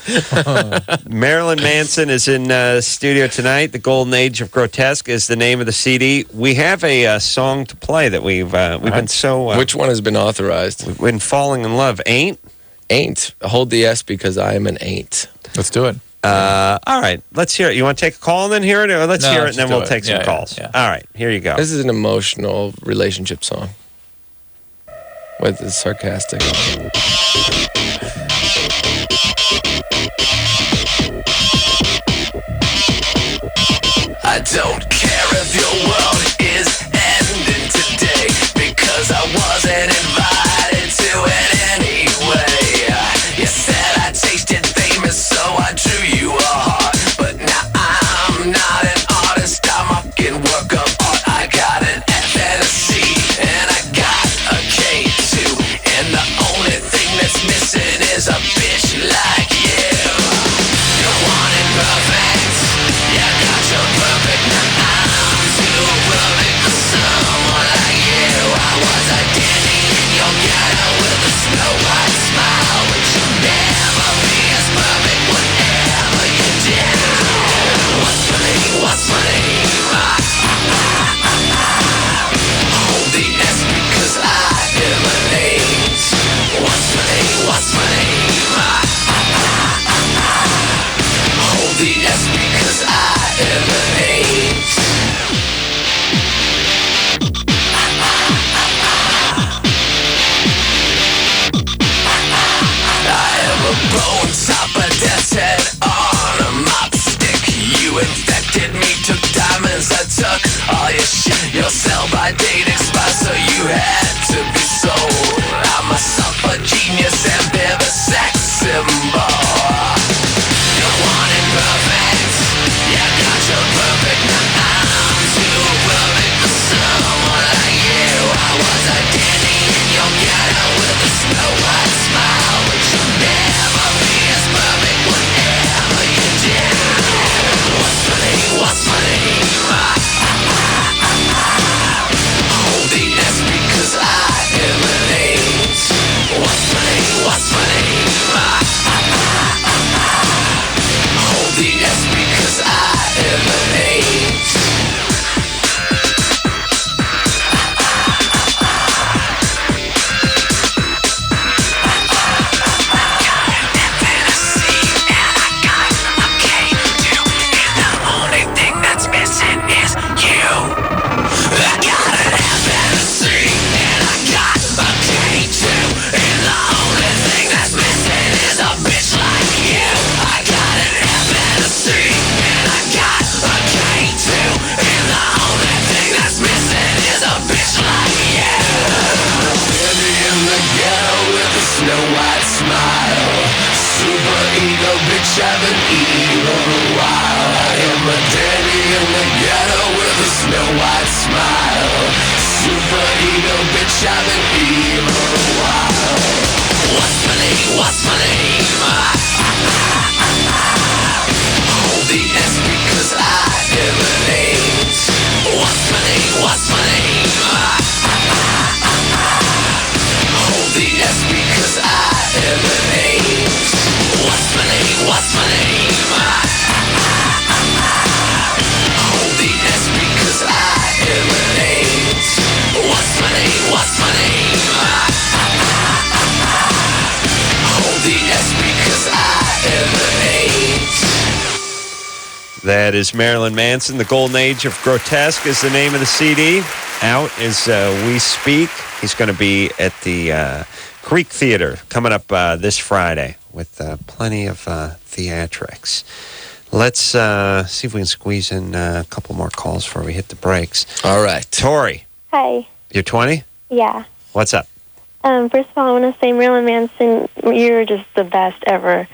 Marilyn Manson is in studio tonight. The Golden Age of Grotesque is the name of the CD. We have a song to play that we've been so... Which one has been authorized? We've been falling in love. Ain't? Ain't. Hold the S because I am an ain't. Let's do it. All right. Let's hear it. You want to take a call and then hear it? Or let's hear it and then we'll take some calls. Yeah. All right. Here you go. This is an emotional relationship song. With the sarcastic. I don't care if your world is ending today, because I wasn't invited to it anyway. You said I tasted famous, so I drew you a heart. But now I'm not an artist, I'm a fucking work of art. I got an F and a C, and I got a K too. And the only thing that's missing is a bitch like you. You wanted perfect, you got your perfect. Now I'm too perfect for someone like you. I was a dandy in your ghetto with a snow white smile, but you'll never be as perfect whatever you do. What's my name? What's my name? Hold the S because I emanate. What's my name? What's my name? Hold the S because I emanate. I am a bone topper, death's head on a mop stick. You infected me, took diamonds, I took all your shit. Your sell-by date expired, so you had to be sold. I'm a suffer genius and bear the sex symbol. You wanted perfect, you got your perfect. Now I'm too perfect for someone like you. I was a dandy in your ghetto with a snow white smile, but you'll never be as perfect whatever you do. What's my name? What's my name? Hold the S because I emanate. What's my name? What's my name? Hold the S because I emanate. Bitch, I've been evil a while. I am a dandy in the ghetto with a snow white smile. Super ego, bitch, I've been evil a while. What's my name? What's my name? Hold the S because I emanate. What's my name? What's my name? Hold the S because I emanate. What's my name? What's my name? Hold the S because I emanate. What's my name? What's my name? Hold the S because I emanate. That is Marilyn Manson. The Golden Age of Grotesque is the name of the CD. Out as we speak. He's going to be at the Creek Theater coming up this Friday with plenty of theatrics. Let's see if we can squeeze in a couple more calls before we hit the brakes. All right. Tori. Hi. You're 20? Yeah. What's up? First of all, I want to say, Marilyn Manson, you're just the best ever.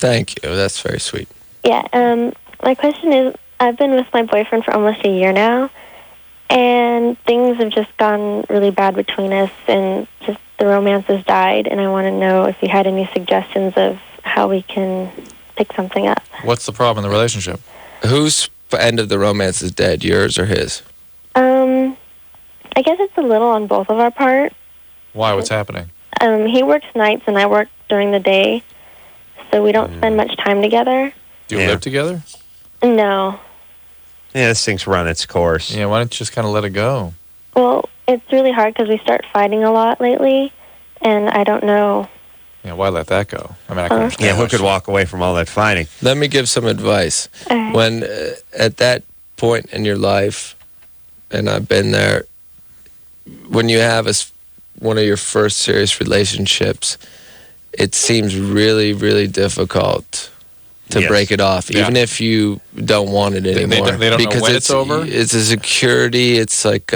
Thank you. That's very sweet. Yeah. My question is, I've been with my boyfriend for almost a year now, and things have just gone really bad between us, and just the romance has died, and I want to know if you had any suggestions of how we can pick something up. What's the problem in the relationship? Whose end of the romance is dead, yours or his? I guess it's a little on both of our part. Why? What's happening? He works nights, and I work during the day, so we don't spend much time together. Do you live together? No. Yeah, this thing's run its course. Yeah, why don't you just kind of let it go? Well, it's really hard because we start fighting a lot lately, and I don't know. Yeah, why let that go? I mean, I can understand. Yeah, who could walk away from all that fighting? Let me give some advice. When at that point in your life, and I've been there, when you have one of your first serious relationships, it seems really, really difficult to break it off, even if you don't want it anymore. They don't because know when it's over? It's a security. It's like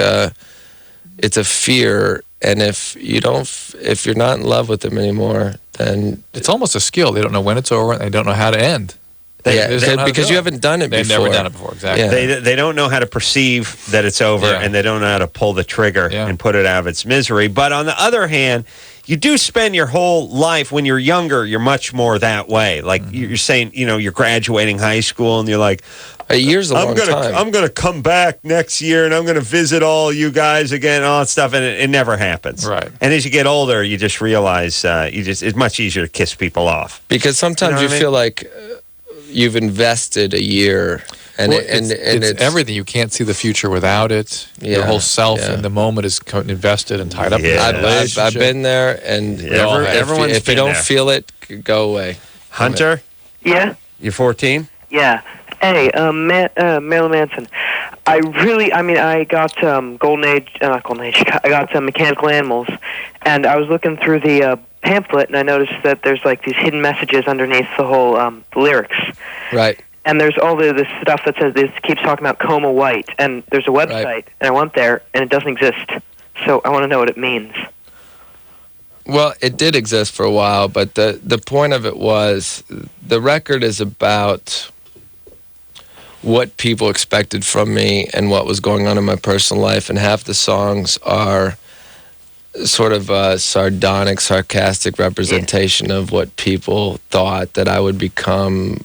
it's a fear. And if you're not in love with them anymore, then it's almost a skill. They don't know when it's over, and they don't know how to end. Because you haven't done it before. They've never done it before, exactly. Yeah. They don't know how to perceive that it's over, and they don't know how to pull the trigger and put it out of its misery. But on the other hand, you do spend your whole life, when you're younger, you're much more that way. Like you're saying, you're graduating high school, and you're like, a year's a long time. I'm going to come back next year, and I'm going to visit all you guys again, and all that stuff, and it never happens. Right. And as you get older, you just realize it's much easier to kiss people off. Because sometimes you feel like you've invested a year, and it's everything. You can't see the future without it. Your whole self in the moment is invested and tied up. I've been there, and if you don't feel it, go away. Hunter? Yeah? You're 14? Yeah. Hey, Marilyn Manson. I got Golden Age, not Golden Age, I got some Mechanical Animals, and I was looking through the pamphlet, and I noticed that there's like these hidden messages underneath the whole the lyrics. Right. And there's all this stuff that says, this keeps talking about Coma White, and there's a website, and I went there, and it doesn't exist. So I want to know what it means. Well, it did exist for a while, but the point of it was, the record is about what people expected from me and what was going on in my personal life, and half the songs are sort of a sardonic, sarcastic representation of what people thought that I would become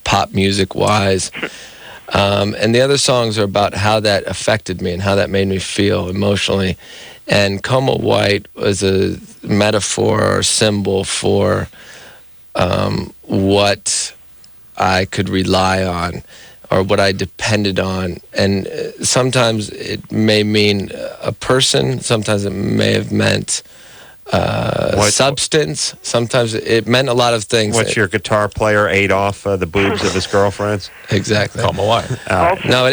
pop music-wise. And the other songs are about how that affected me and how that made me feel emotionally. And Coma White was a metaphor or symbol for what I could rely on or what I depended on. And sometimes it may mean a person, sometimes it may have meant substance, sometimes it meant a lot of things. What's your guitar player ate off the boobs of his girlfriends? Exactly. Coma White. No,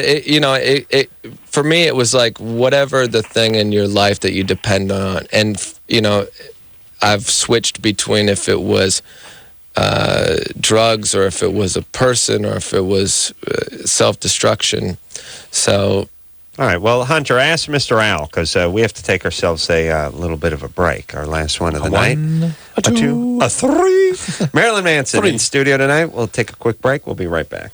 for me it was like whatever the thing in your life that you depend on. And, I've switched between if it was drugs or if it was a person or if it was self-destruction. So, all right. Well, Hunter, ask Mr. Al, because we have to take ourselves a little bit of a break. Our last one of the night. A two, a three. Marilyn Manson in studio tonight. We'll take a quick break. We'll be right back.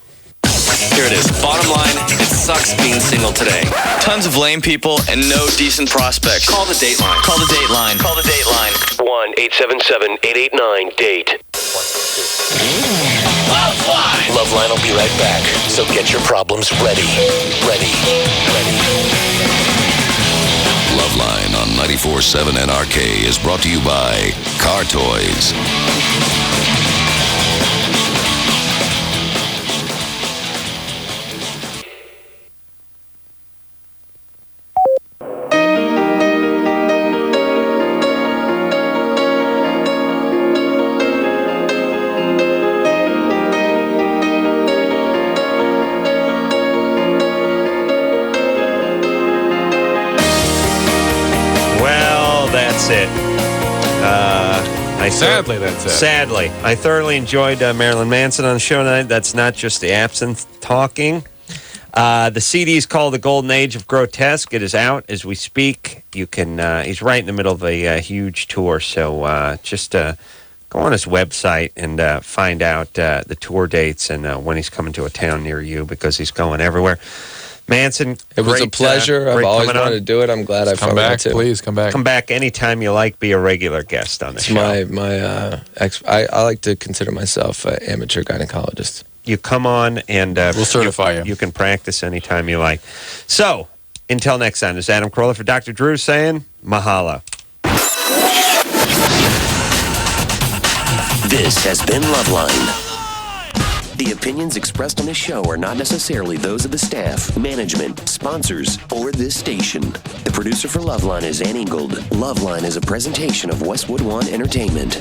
Here it is. Bottom line, it sucks being single today. Tons of lame people and no decent prospects. Call the Dateline. Call the Dateline. Call the Dateline. 1-877-889-DATE. LoveLine. LoveLine will be right back, so get your problems ready. LoveLine on 94.7 NRK is brought to you by Car Toys. That's it. Sadly, that's it. Sadly. I thoroughly enjoyed Marilyn Manson on the show tonight. That's not just the Absinthe talking. The CD is called The Golden Age of Grotesque. It is out as we speak. You can. He's right in the middle of a huge tour, so just go on his website and find out the tour dates and when he's coming to a town near you, because he's going everywhere. Manson, it was a pleasure. I've always wanted to do it. I'm glad I found back. Please come back. Come back anytime you like. Be a regular guest on the show. I like to consider myself an amateur gynecologist. You come on and we'll certify you. You can practice anytime you like. So, until next time, this is Adam Carolla for Dr. Drew saying mahalo. This has been LoveLine. The opinions expressed on this show are not necessarily those of the staff, management, sponsors, or this station. The producer for LoveLine is Ann Ingold. LoveLine is a presentation of Westwood One Entertainment.